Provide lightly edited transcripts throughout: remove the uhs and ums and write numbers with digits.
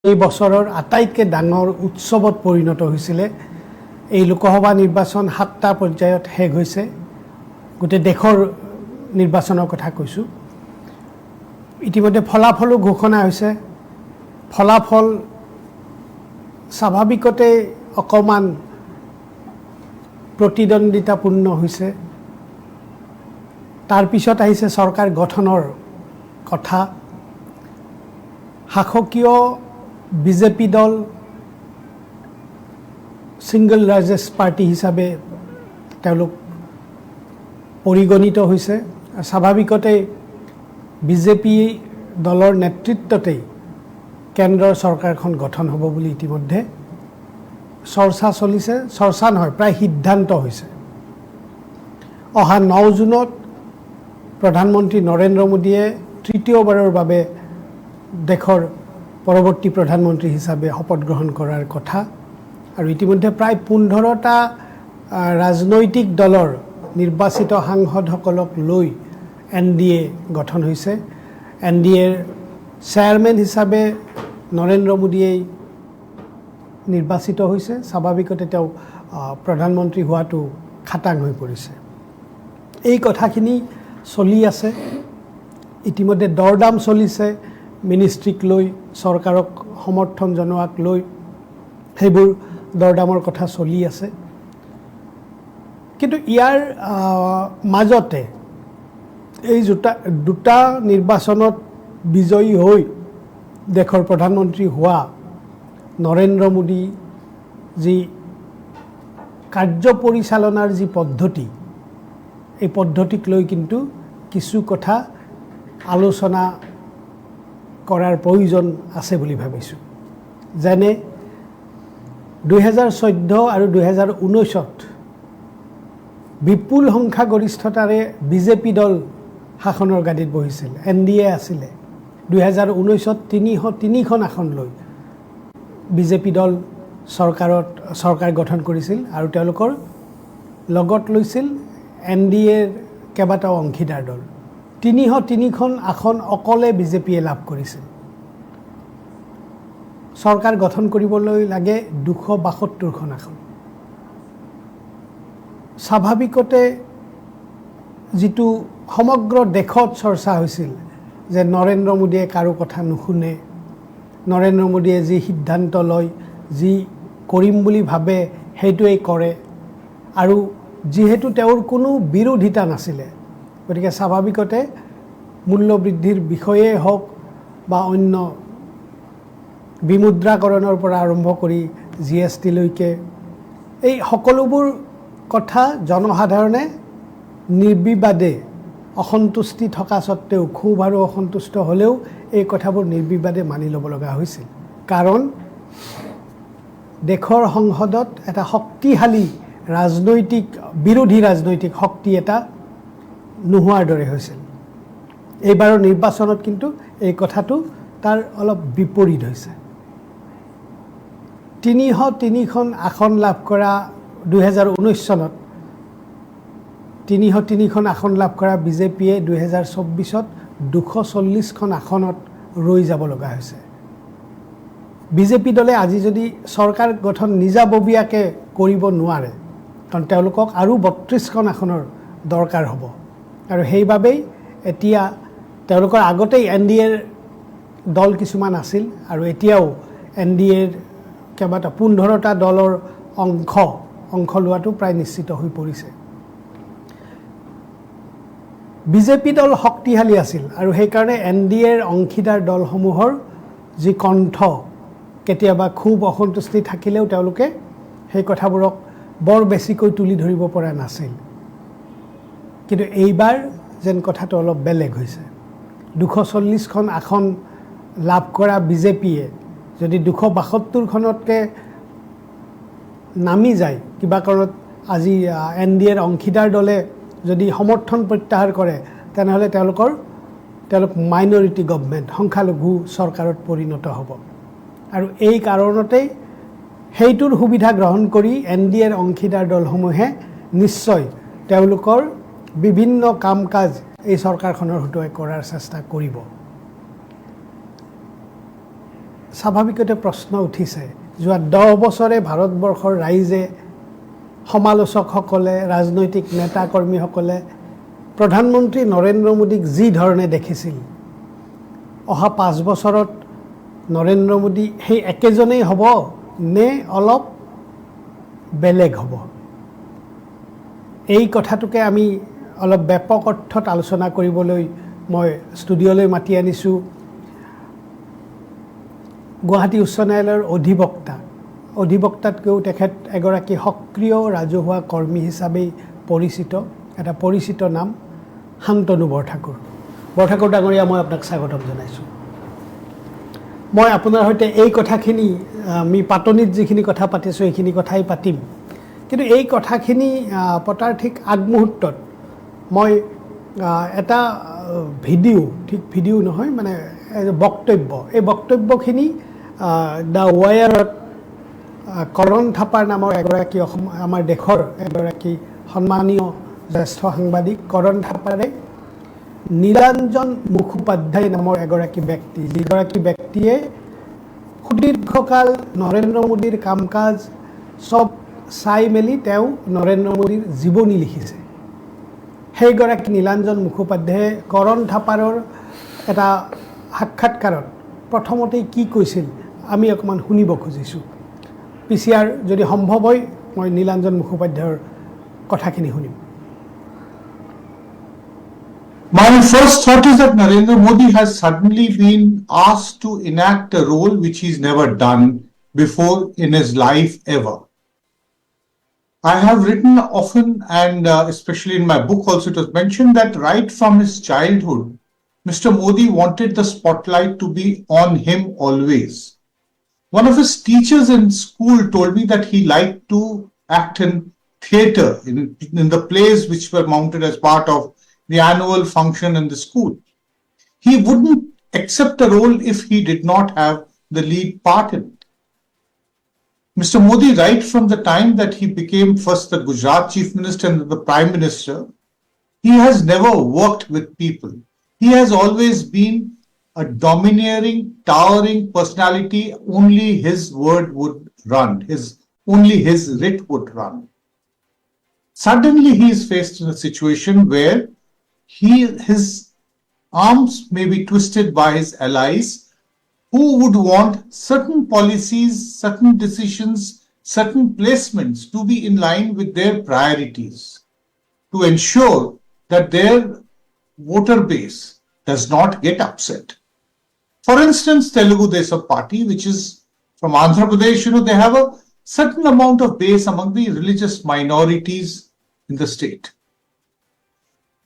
এই বছৰৰ আটাইতকৈ ডাঙৰ উৎসৱত পৰিণত হৈছিলে। এই লোকসভা নিৰ্বাচন 7টা পৰ্যায়ত শেষ হৈছে। গোটেই দেশৰ নিৰ্বাচনৰ কথা কৈছোঁ। ইতিমধ্যে ফলাফলো ঘোষণা হৈছে। ফলাফল স্বাভাৱিকতে অকণমান প্ৰতিদ্বন্দ্বিতাপূৰ্ণ হৈছে। তাৰ পিছত আহিছে চৰকাৰ গঠনৰ কথা। শাসকীয় বিজেপি দল ছিংগল লাৰ্জেষ্ট পাৰ্টি হিচাপে তেওঁলোক পৰিগণিত হৈছে। স্বাভাৱিকতে বিজেপি দলৰ নেতৃত্বতেই কেন্দ্ৰৰ চৰকাৰখন গঠন হ'ব বুলি ইতিমধ্যে চৰ্চা চলিছে। চৰ্চা নহয়, প্ৰায় সিদ্ধান্ত হৈছে। অহা 9 জুনত প্ৰধানমন্ত্ৰী নৰেন্দ্ৰ মোদীয়ে তৃতীয়বাৰৰ বাবে দেশৰ পৰৱৰ্তী প্ৰধানমন্ত্ৰী হিচাপে শপত গ্ৰহণ কৰাৰ কথা। আৰু ইতিমধ্যে প্ৰায় 15টা ৰাজনৈতিক দলৰ নিৰ্বাচিত সাংসদসকলক লৈ NDA গঠন হৈছে। NDAৰ চেয়াৰমেন হিচাপে নৰেন্দ্ৰ মোদীয়ে নিৰ্বাচিত হৈছে। স্বাভাৱিকতে তেওঁ প্ৰধানমন্ত্ৰী হোৱাটো খাটাং হৈ পৰিছে। এই কথাখিনি চলি আছে। ইতিমধ্যে দৰদাম চলিছে মিনিষ্ট্ৰীক লৈ, চৰকাৰক সমৰ্থন জনোৱাক লৈ। সেইবোৰ দৰদামৰ কথা চলি আছে। কিন্তু ইয়াৰ মাজতে এই দুটা নিৰ্বাচনত বিজয়ী হৈ দেশৰ প্ৰধানমন্ত্ৰী হোৱা নৰেন্দ্ৰ মোদী যি কাৰ্য পৰিচালনাৰ যি পদ্ধতি, এই পদ্ধতিক লৈ কিন্তু কিছু কথা আলোচনা কৰাৰ প্ৰয়োজন আছে বুলি ভাবিছোঁ। যেনে 2014 আৰু 2019ত বিপুল সংখ্যাগৰিষ্ঠতাৰে বিজেপি দল শাসনৰ গাদীত বহিছিল। NDA আছিলে। 2019ত 303খন আসন লৈ বিজেপি দল চৰকাৰ গঠন কৰিছিল আৰু তেওঁলোকৰ লগত লৈছিল NDAৰ কেইবাটাও অংশীদাৰ দল। 303খন আসন অকলে বিজেপিয়ে লাভ কৰিছিল। চৰকাৰ গঠন কৰিবলৈ লাগে 272খন আসন। স্বাভাৱিকতে যিটো সমগ্ৰ দেশত চৰ্চা হৈছিল যে নৰেন্দ্ৰ মোদীয়ে কাৰো কথা নুশুনে, নৰেন্দ্ৰ মোদীয়ে যি সিদ্ধান্ত লয়, যি কৰিম বুলি ভাবে সেইটোৱেই কৰে, আৰু যিহেতু তেওঁৰ কোনো বিৰোধিতা নাছিলে, গতিকে স্বাভাৱিকতে মূল্যবৃদ্ধিৰ বিষয়েই হওক বা অন্য বিমুদ্ৰাকৰণৰ পৰা আৰম্ভ কৰি GST লৈকে এই সকলোবোৰ কথা জনসাধাৰণে নিৰ্বিবাদে অসন্তুষ্টি থকা স্বত্তেও, ক্ষোভ আৰু অসন্তুষ্ট হ'লেও এই কথাবোৰ নিৰ্বিবাদে মানি ল'ব লগা হৈছিল। কাৰণ দেশৰ সংসদত এটা শক্তিশালী বিৰোধী ৰাজনৈতিক শক্তি এটা নোহোৱাৰ দৰে হৈছিল। এইবাৰৰ নিৰ্বাচনত কিন্তু এই কথাটো তাৰ অলপ বিপৰীত হৈছে। 303খন আসন লাভ কৰা 2019 চনত 303খন আসন লাভ কৰা বিজেপিয়ে 2024ত 240খন আসনত ৰৈ যাব লগা হৈছে। বিজেপি দলে আজি যদি চৰকাৰ গঠন নিজাববীয়াকৈ কৰিব নোৱাৰে, কাৰণ তেওঁলোকক আৰু 32খন আসনৰ দৰকাৰ হ'ব। আৰু সেইবাবেই এতিয়া তেওঁলোকৰ আগতেই NDAৰ দল কিছুমান আছিল আৰু এতিয়াও NDAৰ কেইবাটা 15টা দলৰ অংশ লোৱাটো প্ৰায় নিশ্চিত হৈ পৰিছে। বিজেপি দল শক্তিশালী আছিল আৰু সেইকাৰণে NDAৰ অংশীদাৰ দলসমূহৰ যি কণ্ঠ, কেতিয়াবা খুব অসন্তুষ্টি থাকিলেও তেওঁলোকে সেই কথাবোৰক বৰ বেছিকৈ তুলি ধৰিব পৰা নাছিল। কিন্তু এইবাৰ যেন কথাটো অলপ বেলেগ হৈছে। 240খন আসন লাভ কৰা বিজেপিয়ে যদি 272খনতকৈ নামি যায়, কিবা কাৰণত আজি NDAৰ অংশীদাৰ দলে যদি সমৰ্থন প্ৰত্যাহাৰ কৰে, তেনেহ'লে তেওঁলোক মাইনৰিটি গভৰ্ণমেণ্ট, সংখ্যালঘু চৰকাৰত পৰিণত হ'ব। আৰু এই কাৰণতেই সেইটোৰ সুবিধা গ্ৰহণ কৰি NDAৰ অংশীদাৰ দলসমূহে নিশ্চয় তেওঁলোকৰ বিভিন্ন কাম কাজ এই চৰকাৰখনৰ হতুৱাই কৰাৰ চেষ্টা কৰিব। স্বাভাৱিকতে প্ৰশ্ন উঠিছে যোৱা 10 বছৰে ভাৰতবৰ্ষৰ ৰাইজে সমালোচকসকলে ৰাজনৈতিক নেতা কৰ্মীসকলে প্ৰধানমন্ত্ৰী নৰেন্দ্ৰ মোদীক যি ধৰণে দেখিছিল অহা 5 বছৰত নৰেন্দ্ৰ মোদী সেই একেজনেই হ'ব নে অলপ বেলেগ হ'ব এই কথাটোকে আমি অলপ ব্যাপক অৰ্থত আলোচনা কৰিবলৈ মই ষ্টুডিঅ'লৈ মাতি আনিছোঁ গুৱাহাটী উচ্চ ন্যায়ালয়ৰ অধিবক্তাতকৈও তেখেত এগৰাকী সক্ৰিয় ৰাজহুৱা কৰ্মী হিচাপে পৰিচিত এটা পৰিচিত নাম শান্তনু বৰঠাকুৰ ডাঙৰীয়া মই আপোনাক স্বাগতম জনাইছোঁ মই আপোনাৰ সৈতে এই কথাখিনি আমি পাতনিত যিখিনি কথা পাতিছোঁ এইখিনি কথাই পাতিম কিন্তু এই কথাখিনি পতাৰ ঠিক আগমুহূৰ্তত মই এটা ভিডিঅ' নহয় মানে বক্তব্য এই বক্তব্যখিনি দ্য ৱায়াৰত কৰণ থাপাৰ নামৰ এগৰাকী আমাৰ দেশৰ এগৰাকী সন্মানীয় জ্যেষ্ঠ সাংবাদিক কৰণ থাপাৰে নীলাঞ্জন মুখোপাধ্যায় নামৰ এগৰাকী ব্যক্তি যিগৰাকী ব্যক্তিয়ে সুদীৰ্ঘকাল নৰেন্দ্ৰ মোদীৰ কাম কাজ সব চাই মেলি তেওঁ নৰেন্দ্ৰ মোদীৰ জীৱনী লিখিছে সেইগৰাকী নীলাঞ্জন মুখোপাধ্যায়ে কৰণ থাপাৰৰ এটা সাক্ষাৎকাৰত প্ৰথমতেই কি কৈছিল আমি অকমান শুনিব খুজিছোঁ পিচিআৰ যদি সম্ভৱ হয় মই নীলাঞ্জন মুখোপাধ্যায়ৰ কথাখিনি শুনিম My first thought is that Narendra Modi has suddenly been asked to enact a role which he's never done before in his life ever. I have written often and especially in my book also it was mentioned that right from his childhood, Mr. Modi wanted the spotlight to be on him always. One of his teachers in school told me that he liked to act in theatre, in the plays which were mounted as part of the annual function in the school. He wouldn't accept a role if he did not have the lead part in it. Mr. Modi, right from the time that he became first the Gujarat Chief Minister and the Prime Minister, he has never worked with people. He has always been a domineering, towering personality. Only his word would run, only his writ would run. Suddenly he is faced in a situation where his arms may be twisted by his allies who would want certain policies, certain decisions, certain placements to be in line with their priorities to ensure that their voter base does not get upset. For instance, Telugu Desam Party, which is from Andhra Pradesh, they have a certain amount of base among the religious minorities in the state.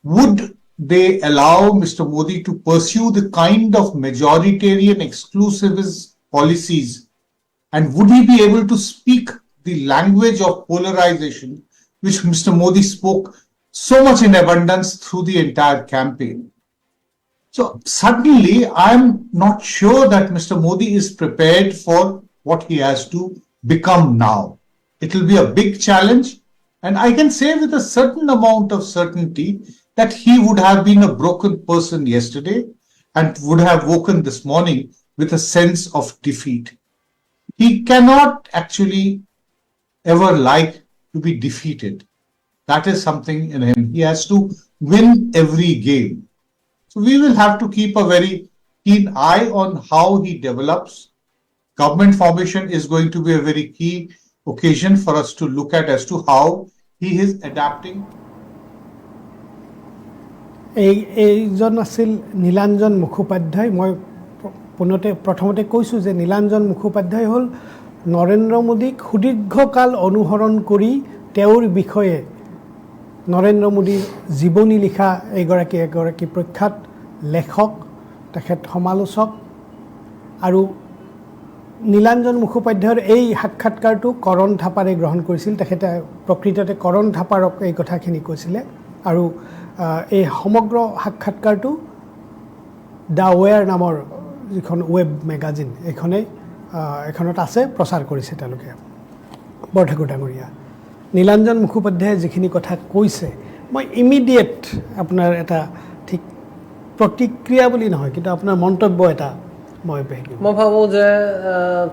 Would they allow Mr. Modi to pursue the kind of majoritarian exclusivist policies? And would he be able to speak the language of polarization, which Mr. Modi spoke so much in abundance through the entire campaign? So suddenly, I'm not sure that Mr. Modi is prepared for what he has to become now. It will be a big challenge. And I can say with a certain amount of certainty that he would have been a broken person yesterday and would have woken this morning with a sense of defeat. He cannot actually ever like to be defeated. That is something in him. He has to win every game. So we will have to keep a very keen eye on how he develops. Government formation is going to be a very key occasion for us to look at as to how he is adapting. এইজন আছিল নীলাঞ্জন মুখোপাধ্যায় মই প্ৰথমতে কৈছোঁ যে নীলাঞ্জন মুখোপাধ্যায় হ'ল নৰেন্দ্ৰ মোদীক সুদীৰ্ঘকাল অনুসৰণ কৰি তেওঁৰ বিষয়ে নৰেন্দ্ৰ মোদীৰ জীৱনী লিখা এগৰাকী প্ৰখ্যাত লেখক তেখেত সমালোচক আৰু নীলাঞ্জন মুখোপাধ্যায়ৰ এই সাক্ষাৎকাৰটো কৰণ থাপাৰে গ্ৰহণ কৰিছিল তেখেতে প্ৰকৃততে কৰণ থাপাৰক এই কথাখিনি কৈছিলে আৰু এই সমগ্ৰ সাক্ষাৎকাৰটো দ্য ৱেয়াৰ নামৰ যিখন ৱেব মেগাজিন এখনত আছে প্ৰচাৰ কৰিছে তেওঁলোকে বৰঠাকুৰ ডাঙৰীয়া নীলাঞ্জন মুখোপাধ্যায়ে যিখিনি কথা কৈছে মই ইমিডিয়েট আপোনাৰ এটা ঠিক প্ৰতিক্ৰিয়া বুলি নহয় কিন্তু আপোনাৰ মন্তব্য এটা মই ভাবোঁ যে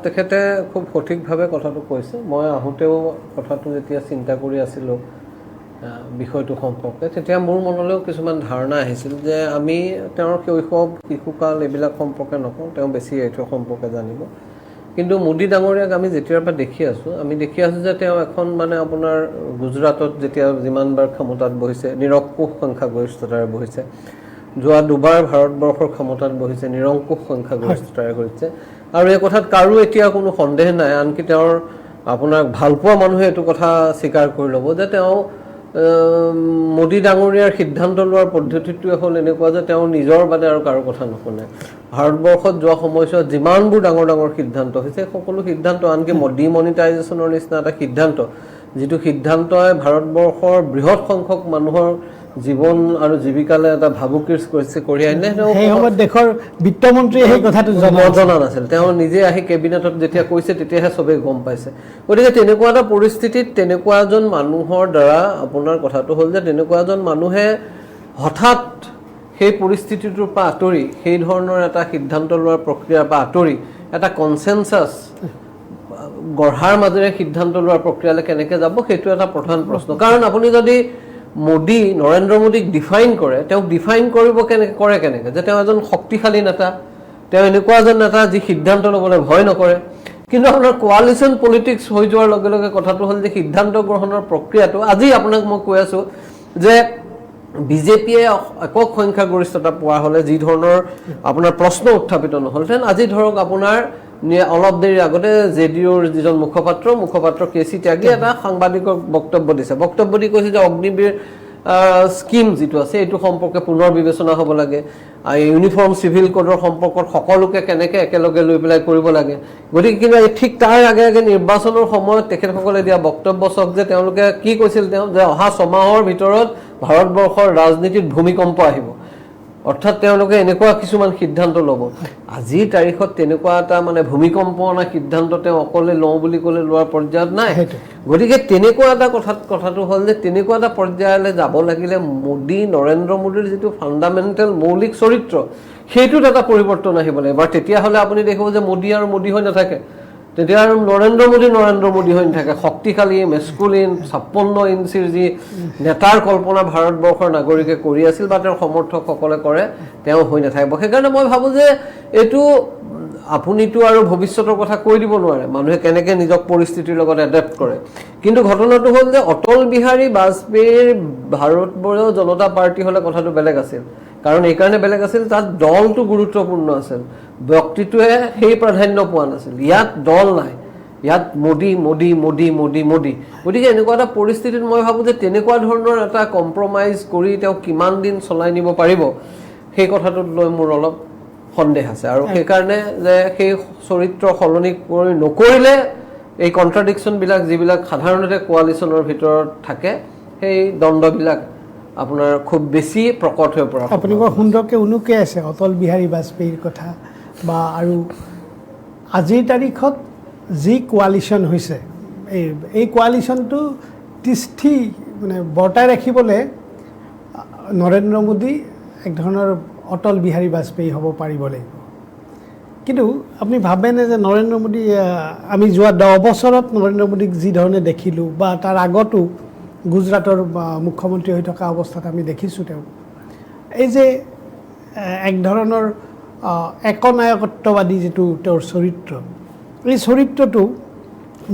তেখেতে খুব সঠিকভাৱে কথাটো কৈছে মই আহোঁতেও কথাটো যেতিয়া চিন্তা কৰি আছিলোঁ বিষয়টো সম্পৰ্কে তেতিয়া মোৰ মনলৈও কিছুমান ধাৰণা আহিছিল যে আমি তেওঁৰ শৈশৱ শিশুকাল এইবিলাক সম্পৰ্কে নকওঁ তেওঁ বেছি এইটো সম্পৰ্কে জানিব কিন্তু মোদী ডাঙৰীয়াক আমি যেতিয়াৰ পৰা আমি দেখি আছোঁ যে তেওঁ এখন মানে আপোনাৰ গুজৰাটত যেতিয়া যিমানবাৰ ক্ষমতাত বহিছে নিৰংকুশ সংখ্যাগৰিষ্ঠতাৰে বহিছে যোৱা দুবাৰ ভাৰতবৰ্ষৰ ক্ষমতাত বহিছে নিৰংকুশ সংখ্যাগৰিষ্ঠতাৰে কৰিছে আৰু এই কথাত কাৰো এতিয়া কোনো সন্দেহ নাই আনকি তেওঁৰ আপোনাক ভালপোৱা মানুহে এইটো কথা স্বীকাৰ কৰি ল'ব যে তেওঁ মোদী ডাঙৰীয়াৰ সিদ্ধান্ত লোৱাৰ পদ্ধতিটোৱে হ'ল এনেকুৱা যে তেওঁ নিজৰ বাদে আৰু কাৰো কথা নুশুনে ভাৰতবৰ্ষত যোৱা সময়ছোৱাত যিমানবোৰ ডাঙৰ ডাঙৰ সিদ্ধান্ত হৈছে সকলো সিদ্ধান্ত আনকি ডিমনিটাইজেশ্যনৰ নিচিনা এটা সিদ্ধান্ত যিটো সিদ্ধান্তই ভাৰতবৰ্ষৰ বৃহৎ সংখ্যক মানুহৰ জীৱন আৰু জীৱিকালৈ এটা ভাবুকিৰ সৃষ্টি কৰি আনিলে সেই সময়ত দেশৰ বিত্তমন্ত্ৰীয়ে সেই কথাটো জনা নাছিল তেওঁ নিজে আহি কেবিনেটত যেতিয়া কৈছে তেতিয়াহে চবেই গম পাইছে গতিকে তেনেকুৱা এটা পৰিস্থিতিত তেনেকুৱা এজন মানুহৰ দ্বাৰা আপোনাৰ কথাটো হ'ল যে তেনেকুৱা এজন মানুহে হঠাৎ সেই পৰিস্থিতিটোৰ পৰা আঁতৰি সেই ধৰণৰ এটা সিদ্ধান্ত লোৱাৰ প্ৰক্ৰিয়াৰ পৰা আঁতৰি এটা কনচেনচাছ গঢ়াৰ মাজেৰে সিদ্ধান্ত লোৱাৰ প্ৰক্ৰিয়ালৈ কেনেকৈ যাব সেইটো এটা প্ৰধান প্ৰশ্ন কাৰণ আপুনি যদি নৰেন্দ্ৰ মোদীক ডিফাইন কৰে তেওঁক ডিফাইন কৰিব কেনেকৈ যে তেওঁ এজন শক্তিশালী নেতা তেওঁ এনেকুৱা এজন নেতা যি সিদ্ধান্ত ল'বলৈ ভয় নকৰে কিন্তু আপোনাৰ কোৱালিশ্যন পলিটিক্স হৈ যোৱাৰ লগে লগে কথাটো হ'ল যে সিদ্ধান্ত গ্ৰহণৰ প্ৰক্ৰিয়াটো আজি আপোনাক মই কৈ আছোঁ যে বিজেপিয়ে একক সংখ্যাগৰিষ্ঠতা পোৱা হ'লে যি ধৰণৰ আপোনাৰ প্ৰশ্ন উত্থাপিত নহ'লহেঁতেন আজি ধৰক আপোনাৰ অলপ দেৰি আগতে জেডিউৰ যিজন মুখপাত্ৰ কেচি ত্যাগী এটা সাংবাদিকৰ বক্তব্য দি কৈছে যে অগ্নিবীৰ স্কিম যিটো আছে এইটো সম্পৰ্কে পুনৰ বিবেচনা হ'ব লাগে ইউনিফৰ্ম চিভিল কোডৰ সম্পৰ্কত সকলোকে কেনেকৈ একেলগে লৈ পেলাই কৰিব লাগে গতিকে কিন্তু ঠিক তাৰ আগে আগে নিৰ্বাচনৰ সময়ত তেখেতসকলে দিয়া বক্তব্য চাওক যে তেওঁলোকে কি কৈছিল যে অহা ছমাহৰ ভিতৰত ভাৰতবৰ্ষৰ ৰাজনীতিত ভূমিকম্প আহিব অৰ্থাৎ তেওঁলোকে এনেকুৱা কিছুমান সিদ্ধান্ত ল'ব আজিৰ তাৰিখত তেনেকুৱা এটা মানে ভূমিকম্প অনা সিদ্ধান্ত তেওঁ অকলে লওঁ বুলি ক'লে লোৱাৰ পৰ্যায়ত নাই গতিকে তেনেকুৱা এটা কথাটো হ'ল যে তেনেকুৱা এটা পৰ্যায়লৈ যাব লাগিলে নৰেন্দ্ৰ মোদীৰ যিটো ফাণ্ডামেণ্টেল মৌলিক চৰিত্ৰ সেইটোত এটা পৰিৱৰ্তন আহিব লাগিব আৰু তেতিয়াহ'লে আপুনি দেখিব যে মোদী আৰু মোদী হৈ নাথাকে তেতিয়া আৰু নৰেন্দ্ৰ মোদী হৈ নাথাকে শক্তিশালী মেস্কুলিন 56 ইঞ্চিৰ যি নেতাৰ কল্পনা ভাৰতবৰ্ষৰ নাগৰিকে কৰি আছিল বা তেওঁৰ সমৰ্থকসকলে কৰে তেওঁ হৈ নাথাকিব সেইকাৰণে মই ভাবোঁ যে এইটো আপুনিতো আৰু ভৱিষ্যতৰ কথা কৈ দিব নোৱাৰে মানুহে কেনেকৈ নিজক পৰিস্থিতিৰ লগত এডাপ্ট কৰে কিন্তু ঘটনাটো হ'ল যে অটল বিহাৰী বাজপেয়ীৰ ভাৰতবৰ্ষ জনতা পাৰ্টি হ'লে কথাটো বেলেগ আছিল কাৰণ এইকাৰণে বেলেগ আছিল তাত দলটো গুৰুত্বপূৰ্ণ আছিল ব্যক্তিটোৱে সেই প্ৰাধান্য পোৱা নাছিল ইয়াত দল নাই ইয়াত মোদী গতিকে এনেকুৱা এটা পৰিস্থিতিত মই ভাবোঁ যে তেনেকুৱা ধৰণৰ এটা কম্প্ৰমাইজ কৰি তেওঁ কিমান দিন চলাই নিব পাৰিব সেই কথাটোত লৈ মোৰ অলপ সন্দেহ আছে আৰু সেইকাৰণে যে সেই চৰিত্ৰ সলনি নকৰিলে এই কণ্ট্ৰাডিকশ্যনবিলাক যিবিলাক সাধাৰণতে কোৱালিশ্যনৰ ভিতৰত থাকে সেই দ্বন্দ্ববিলাক আপোনাৰ খুব বেছি প্ৰকট হৈ পৰা আপুনি বৰ সুন্দৰকৈ উনুকি আছে অটল বিহাৰী বাজপেয়ীৰ কথা বা আৰু আজিৰ তাৰিখত যি কোৱালিশ্যন হৈছে এই কোৱালিশ্যনটো তিষ্ঠি মানে বৰ্তাই ৰাখিবলৈ নৰেন্দ্ৰ মোদী এক ধৰণৰ অটল বিহাৰী বাজপেয়ী হ'ব পাৰিব লাগিব কিন্তু আপুনি ভাবেনে যে নৰেন্দ্ৰ মোদী আমি যোৱা 10 বছৰত নৰেন্দ্ৰ মোদীক যি ধৰণে দেখিলোঁ বা তাৰ আগতো গুজৰাটৰ মুখ্যমন্ত্ৰী হৈ থকা অৱস্থাত আমি দেখিছোঁ তেওঁ এই যে এক ধৰণৰ একনায়কত্ববাদী যিটো তেওঁৰ চৰিত্ৰ এই চৰিত্ৰটো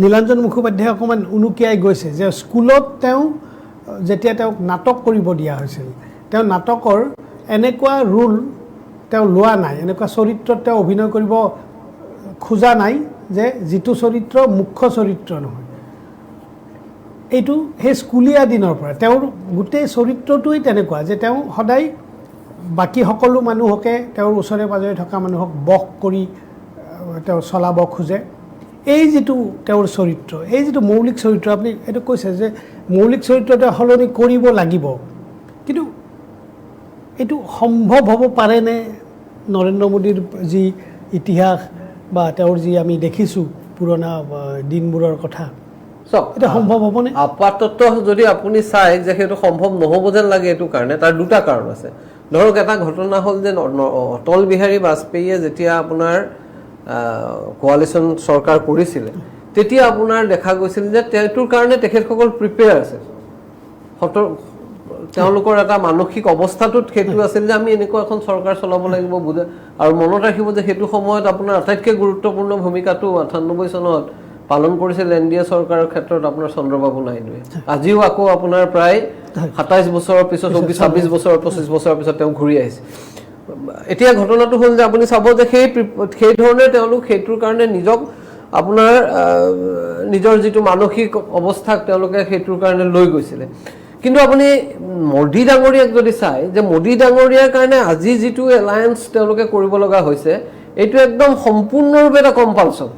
নীলাঞ্জন মুখোপাধ্যায়ে অকণমান উনুকিয়াই গৈছে যে স্কুলত তেওঁ যেতিয়া তেওঁক নাটক কৰিব দিয়া হৈছিল তেওঁ নাটকৰ এনেকুৱা ৰোল তেওঁ লোৱা নাই এনেকুৱা চৰিত্ৰত তেওঁ অভিনয় কৰিব খোজা নাই যে যিটো চৰিত্ৰ মুখ্য চৰিত্ৰ নহয় এইটো সেই স্কুলীয়া দিনৰ পৰা তেওঁৰ গোটেই চৰিত্ৰটোৱেই তেনেকুৱা যে তেওঁ সদায় বাকী সকলো মানুহকে তেওঁৰ ওচৰে পাজৰে থকা মানুহক বশ কৰি তেওঁ চলাব খোজে এই যিটো তেওঁৰ চৰিত্ৰ এই যিটো মৌলিক চৰিত্ৰ আপুনি এইটো কৈছে যে মৌলিক চৰিত্ৰটো সলনি কৰিব লাগিব কিন্তু এইটো সম্ভৱ হ'ব পাৰেনে নৰেন্দ্ৰ মোদীৰ যি ইতিহাস বা তেওঁৰ যি আমি দেখিছোঁ পুৰণা দিনবোৰৰ কথা এটা সম্ভৱ হ'ব নে আপাতত যদি আপুনি চাই যে সেইটো সম্ভৱ নহ'ব যেন লাগে এইটো কাৰণে তাৰ দুটা কাৰণ আছে ধৰক এটা ঘটনা হ'ল যে অটল বিহাৰী বাজপেয়ীয়ে যেতিয়া আপোনাৰ কোৱালিশ্যন চৰকাৰ কৰিছিলে তেতিয়া আপোনাৰ দেখা গৈছিল যে এইটোৰ কাৰণে তেখেতসকল প্ৰিপেয়াৰ আছিল তেওঁলোকৰ এটা মানসিক অৱস্থাটোত সেইটো আছিল যে আমি এনেকুৱা এখন চৰকাৰ চলাব লাগিব বুজে আৰু মনত ৰাখিব যে সেইটো সময়ত আপোনাৰ আটাইতকৈ গুৰুত্বপূৰ্ণ ভূমিকাটো 98 চনত পালন কৰিছিল এনডিএ চৰকাৰৰ ক্ষেত্ৰত আপোনাৰ চন্দ্ৰবাবু নাইডুৱে আজিও আকৌ আপোনাৰ প্ৰায় 27 বছৰৰ পিছত 26 বছৰ 25 বছৰৰ পিছত তেওঁ ঘূৰি আহিছে এতিয়া ঘটনাটো হ'ল যে আপুনি চাব যে সেই ধৰণে তেওঁলোক সেইটোৰ কাৰণে নিজক আপোনাৰ নিজৰ যিটো মানসিক অৱস্থাক তেওঁলোকে সেইটোৰ কাৰণে লৈ গৈছিলে কিন্তু আপুনি মোদী ডাঙৰীয়াক যদি চাই যে মোদী ডাঙৰীয়াৰ কাৰণে আজি যিটো এলায়েন্স তেওঁলোকে কৰিব লগা হৈছে এইটো একদম সম্পূৰ্ণৰূপে এটা কম্পালচন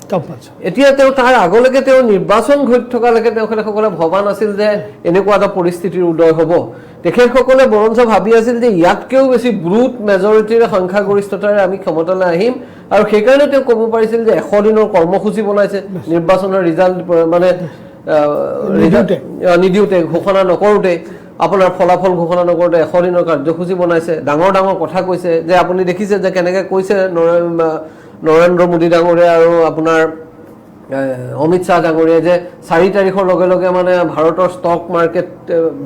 এতিয়া তেওঁ তাৰ আগলৈকে তেওঁ নিৰ্বাচন ঘটি থকালৈকে তেখেতসকলে ভবা নাছিল যে এনেকুৱা এটা পৰিস্থিতিৰ উদয় হ'ব তেখেতসকলে বৰঞ্চ ভাবি আছিল যে ইয়াতকৈও বেছি ব্ৰুট মেজৰিটিৰে সংখ্যাগৰিষ্ঠতাৰে আমি ক্ষমতালৈ আহিম আৰু সেইকাৰণে তেওঁ ক'ব পাৰিছিল যে 100 দিনৰ কৰ্মসূচী বনাইছে নিৰ্বাচনৰ ৰিজাল্ট মানে নিদিওঁতে ঘোষণা নকৰোঁতে আপোনাৰ ফলাফল ঘোষণা নকৰোঁতে 100 দিনৰ কাৰ্যসূচী বনাইছে ডাঙৰ ডাঙৰ কথা কৈছে যে আপুনি দেখিছে যে কেনেকৈ কৈছে নৰেন্দ্ৰ মোদী ডাঙৰীয়া আৰু আপোনাৰ অমিত শ্বাহ ডাঙৰীয়াই যে 4 তাৰিখৰ লগে লগে মানে ভাৰতৰ ষ্টক মাৰ্কেট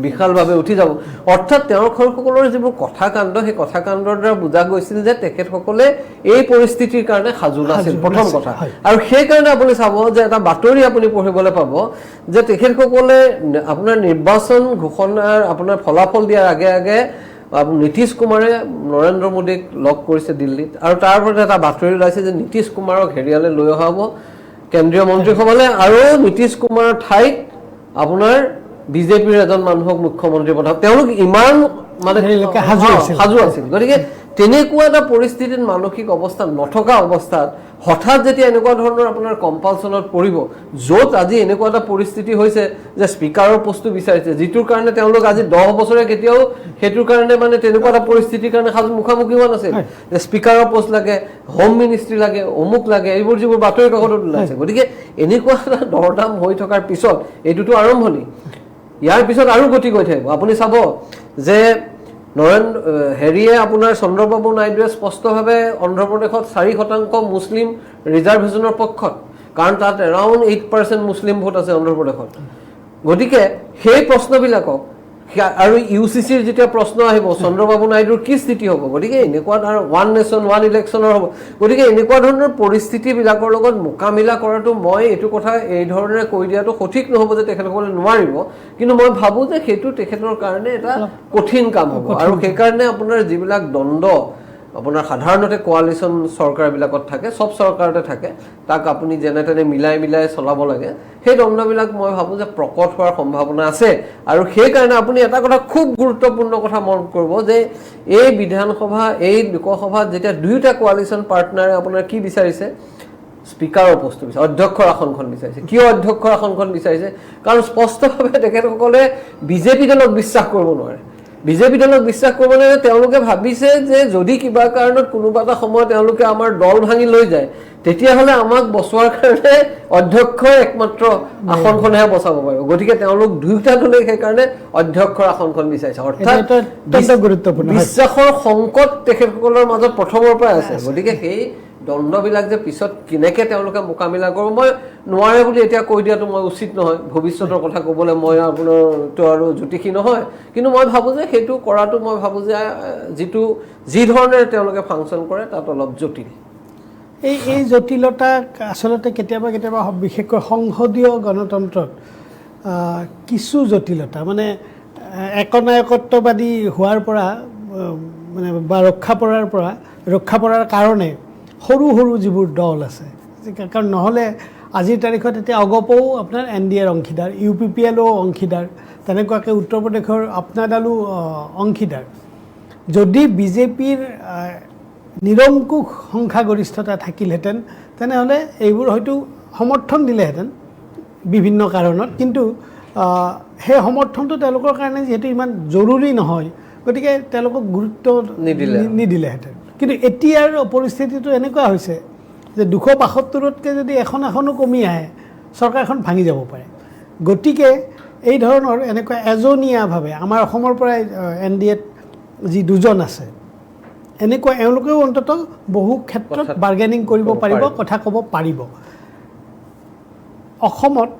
বিশালভাৱে উঠি যাব অৰ্থাৎ তেওঁলোকৰ যিবোৰ কথাকাণ্ড সেই কথাকাণ্ডৰ দ্বাৰা বুজা গৈছিল যে তেখেতসকলে এই পৰিস্থিতিৰ কাৰণে সাজু নাছিল প্ৰথম কথা আৰু সেইকাৰণে আপুনি চাব যে এটা বাতৰি আপুনি পঢ়িবলৈ পাব যে তেখেতসকলে আপোনাৰ নিৰ্বাচন ঘোষণাৰ আপোনাৰ ফলাফল দিয়াৰ আগে আগে নীতিশ কুমাৰে নৰেন্দ্ৰ মোদীক লগ কৰিছে দিল্লীত আৰু তাৰ ওপৰত এটা বাতৰি ওলাইছে যে নীতিশ কুমাৰক হেৰিয়ালৈ লৈ অহা হ'ব কেন্দ্ৰীয় মন্ত্ৰীসকলে আৰু নীতিশ কুমাৰৰ ঠাইত আপোনাৰ বিজেপিৰ এজন মানুহক মুখ্যমন্ত্ৰী পঠাব তেওঁলোক ইমান মানে সাজু আছিল গতিকে তেনেকুৱা এটা পৰিস্থিতিত মানসিক অৱস্থা নথকা অৱস্থাত হঠাৎ যেতিয়া এনেকুৱা ধৰণৰ আপোনাৰ কম্পালচনত পৰিব য'ত আজি এনেকুৱা এটা পৰিস্থিতি হৈছে যে স্পীকাৰৰ পোষ্টটো বিচাৰিছে যিটোৰ কাৰণে তেওঁলোক আজি 10 বছৰে কেতিয়াও সেইটোৰ কাৰণে মানে তেনেকুৱা এটা পৰিস্থিতিৰ কাৰণে মুখামুখি হোৱা নাছিল যে স্পীকাৰৰ পোষ্ট লাগে হোম মিনিষ্ট্ৰী লাগে অমুক লাগে এইবোৰ যিবোৰ বাতৰি কাকতত ওলাইছে গতিকে এনেকুৱা এটা দৰদাম হৈ থকাৰ পিছত এইটোতো আৰম্ভণি ইয়াৰ পিছত আৰু গতি গৈ থাকিব আপুনি চাব যে হেৰিয়ে আপোনাৰ চন্দ্ৰবাবু নাইডুৱে স্পষ্টভাৱে অন্ধ্ৰপ্ৰদেশত 4% মুছলিম ৰিজাৰ্ভেশ্যনৰ পক্ষত কাৰণ তাত এৰাউণ্ড 8% মুছলিম ভোট আছে অন্ধ্ৰপ্ৰদেশত গতিকে সেই প্ৰশ্নবিলাকক আৰু ইউচিচিৰ যেতিয়া প্ৰশ্ন আহিব চন্দ্ৰবাবু নাইডুৰ কি স্থিতি হ'ব গতিকে এনেকুৱা ধৰণৰ ওৱান নেশ্যন ওৱান ইলেকশ্যনৰ হ'ব গতিকে এনেকুৱা ধৰণৰ পৰিস্থিতিবিলাকৰ লগত মোকামিলা কৰাটো মই এইটো কথা এই ধৰণে কৈ দিয়াটো সঠিক নহ'ব যে তেখেতসকলে নোৱাৰিব কিন্তু মই ভাবোঁ যে সেইটো তেখেতৰ কাৰণে এটা কঠিন কাম হ'ব আৰু সেইকাৰণে আপোনাৰ যিবিলাক দ্বন্দ্ব আপোনাৰ সাধাৰণতে কোৱালিশ্যন চৰকাৰবিলাকত থাকে সব চৰকাৰতে থাকে তাক আপুনি যেনে তেনে মিলাই চলাব লাগে সেই দ্বন্দ্ববিলাক মই ভাবোঁ যে প্ৰকট হোৱাৰ সম্ভাৱনা আছে আৰু সেইকাৰণে আপুনি এটা কথা খুব গুৰুত্বপূৰ্ণ কথা মনত কৰিব যে এই বিধানসভা এই লোকসভাত যেতিয়া দুয়োটা কোৱালিশ্যন পাৰ্টনাৰে আপোনাৰ কি বিচাৰিছে স্পীকাৰৰ পোষ্টটো বিচাৰিছে অধ্যক্ষৰ আসনখন বিচাৰিছে কিয় অধ্যক্ষৰ আসনখন বিচাৰিছে কাৰণ স্পষ্টভাৱে তেখেতসকলে বিজেপি দলক বিশ্বাস কৰিব নোৱাৰে বিজেপি দলক বিশ্বাস কৰিব নোৱাৰে তেওঁলোকে ভাবিছে যে যদি কিবা কাৰণত কোনোবা এটা সময় তেওঁলোকে আমাৰ দল ভাঙি লৈ যায় তেতিয়াহ'লে আমাক বচোৱাৰ কাৰণে অধ্যক্ষই একমাত্ৰ আসনখনহে বচাব পাৰিব গতিকে তেওঁলোক দুয়োটা দলে সেইকাৰণে অধ্যক্ষৰ আসনখন বিচাৰিছে অৰ্থাৎ বিশ্বাসৰ সংকট তেখেতসকলৰ মাজত প্ৰথমৰ পৰাই আছে গতিকে সেই দ্বন্দ্ববিলাক যে পিছত কেনেকৈ তেওঁলোকে মোকামিলা কৰিব মই নোৱাৰে বুলি এতিয়া কৈ দিয়াটো মই উচিত নহয় ভৱিষ্যতৰ কথা ক'বলৈ মই আপোনাৰটো আৰু জ্যোতিষী নহয় কিন্তু মই ভাবোঁ যে সেইটো কৰাটো মই ভাবোঁ যে যি ধৰণেৰে তেওঁলোকে ফাংচন কৰে তাত অলপ জটিল এই জটিলতা আচলতে কেতিয়াবা বিশেষকৈ সংসদীয় গণতন্ত্ৰত কিছু জটিলতা মানে একনায়কত্ববাদী হোৱাৰ পৰা মানে বা ৰক্ষা পৰাৰ কাৰণে সৰু যিবোৰ দল আছে কাৰণ নহ'লে আজিৰ তাৰিখত এতিয়া অগপও আপোনাৰ NDAৰ অংশীদাৰ UPPLও অংশীদাৰ তেনেকুৱাকৈ উত্তৰ প্ৰদেশৰ আপনাদালো অংশীদাৰ যদি বিজেপিৰ নিৰংকুশ সংখ্যাগৰিষ্ঠতা থাকিলহেঁতেন তেনেহ'লে এইবোৰ হয়তো সমৰ্থন দিলেহেঁতেন বিভিন্ন কাৰণত কিন্তু সেই সমৰ্থনটো তেওঁলোকৰ কাৰণে যিহেতু ইমান জৰুৰী নহয় গতিকে তেওঁলোকক গুৰুত্ব নিদিলেহেঁতেন কিন্তু এতিয়াৰ পৰিস্থিতিটো এনেকুৱা হৈছে যে 275তকৈ যদি এখন আসনো কমি আহে চৰকাৰখন ভাঙি যাব পাৰে গতিকে এই ধৰণৰ এনেকুৱা এজনীয়াভাৱে আমাৰ অসমৰ পৰাই NDAত যি দুজন আছে এনেকুৱা এওঁলোকেও অন্ততঃ বহু ক্ষেত্ৰত বাৰ্গেনিং কৰিব পাৰিব, কথা ক'ব পাৰিব। অসমত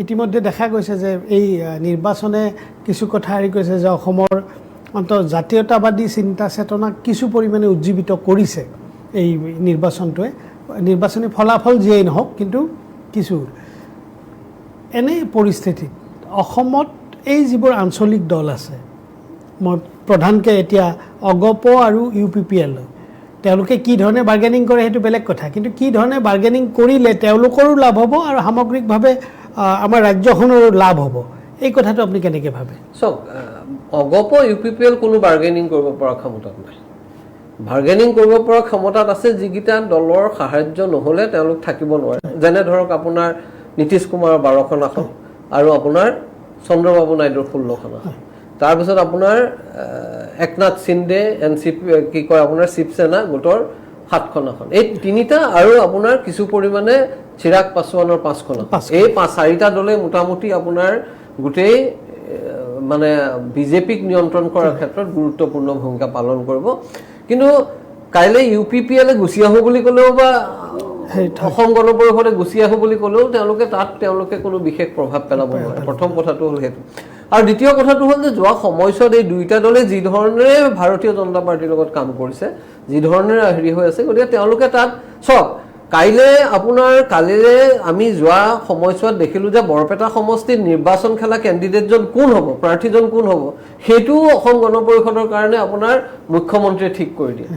ইতিমধ্যে দেখা গৈছে যে এই নিৰ্বাচনে কিছু কথা হেৰি কৰিছে যে অসমৰ জাতীয়তাবাদী চিন্তা চেতনাক কিছু পৰিমাণে উজ্জীৱিত কৰিছে এই নিৰ্বাচনটোৱে। নিৰ্বাচনী ফলাফল যিয়েই নহওক, কিন্তু কিছু এনে পৰিস্থিতিত অসমত এই যিবোৰ আঞ্চলিক দল আছে, মই প্ৰধানকৈ এতিয়া অগপ আৰু UPPL, তেওঁলোকে কি ধৰণে বাৰ্গেনিং কৰে সেইটো বেলেগ কথা, কিন্তু কি ধৰণে বাৰ্গেনিং কৰিলে তেওঁলোকৰো লাভ হ'ব আৰু সামগ্ৰিকভাৱে আমাৰ ৰাজ্যখনৰো লাভ হ'ব, এই কথাটো আপুনি কেনেকৈ ভাবে? চাওক, অগপ UPPL কোনো বাৰ্গেনিং কৰিব পৰা ক্ষমতাত নাই। বাৰ্গেনিং কৰিব পৰা ক্ষমতাত আছে যিকেইটা দলৰ সাহায্য নহ'লে তেওঁলোক থাকিব নোৱাৰে। যেনে ধৰক আপোনাৰ নীতিশ কুমাৰৰ 12খন আসন আৰু আপোনাৰ চন্দ্ৰবাবু নাইডুৰ 16খন আসন, তাৰপিছত আপোনাৰ একনাথ সিন্ধে NCP কি কয় আপোনাৰ শিৱসেনা গোটৰ 7খন আসন, এই তিনিটা আৰু আপোনাৰ কিছু পৰিমাণে চিৰাগ পাছোৱানৰ 5খন আসন, এই 4টা দলে মোটামুটি আপোনাৰ গোটেই মানে বিজেপিক নিয়ন্ত্ৰণ কৰাৰ ক্ষেত্ৰত গুৰুত্বপূৰ্ণ ভূমিকা পালন কৰিব। কিন্তু কাইলৈ UPPL গুচি আহোঁ বুলি ক'লেও বা অসম গণ পৰিষদে গুচি আহোঁ বুলি ক'লেও তেওঁলোকে কোনো বিশেষ প্ৰভাৱ পেলাব নোৱাৰে। প্ৰথম কথাটো হ'ল সেইটো। আৰু দ্বিতীয় কথাটো হ'ল যে যোৱা সময়ছোৱাত এই দুইটা দলে যি ধৰণেৰে ভাৰতীয় জনতা পাৰ্টীৰ লগত কাম কৰিছে, যি ধৰণেৰে হেৰি হৈ আছে, গতিকে তেওঁলোকে তাত চাওক, কালিৰে আমি যোৱা সময়ছোৱাত দেখিলোঁ যে বৰপেটা সমষ্টিত নিৰ্বাচন খেলা কেণ্ডিডেটজন কোন হ'ব, প্ৰাৰ্থীজন কোন হ'ব, সেইটো অসম গণ পৰিষদৰ কাৰণে আপোনাৰ মুখ্যমন্ত্ৰীয়ে ঠিক কৰি দিয়ে।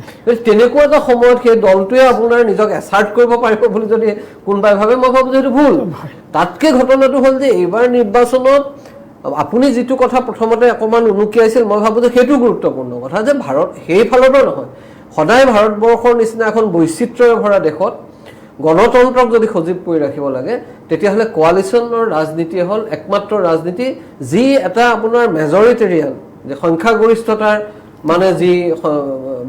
তেনেকুৱা এটা সময়ত সেই দলটোৱে আপোনাৰ নিজক এছাৰ্ট কৰিব পাৰিব বুলি যদি কোনোবাই ভাবে, মই ভাবোঁ যে সেইটো ভুল। তাতকৈ ঘটনাটো হ'ল যে এইবাৰ নিৰ্বাচনত আপুনি যিটো কথা প্ৰথমতে অকণমান উনুকিয়াইছিল, মই ভাবোঁ যে সেইটো গুৰুত্বপূৰ্ণ কথা যে সেইফালৰ পৰা নহয়, সদায় ভাৰতবৰ্ষৰ নিচিনা এখন বৈচিত্ৰ্যৰে ভৰা দেশত গণতন্ত্ৰক যদি সজীৱ কৰি ৰাখিব লাগে, তেতিয়াহ'লে কোৱালিশ্যনৰ ৰাজনীতি হ'ল একমাত্ৰ ৰাজনীতি যি এটা আপোনাৰ মেজৰিটেৰিয়ান, যে সংখ্যাগৰিষ্ঠতাৰ মানে যি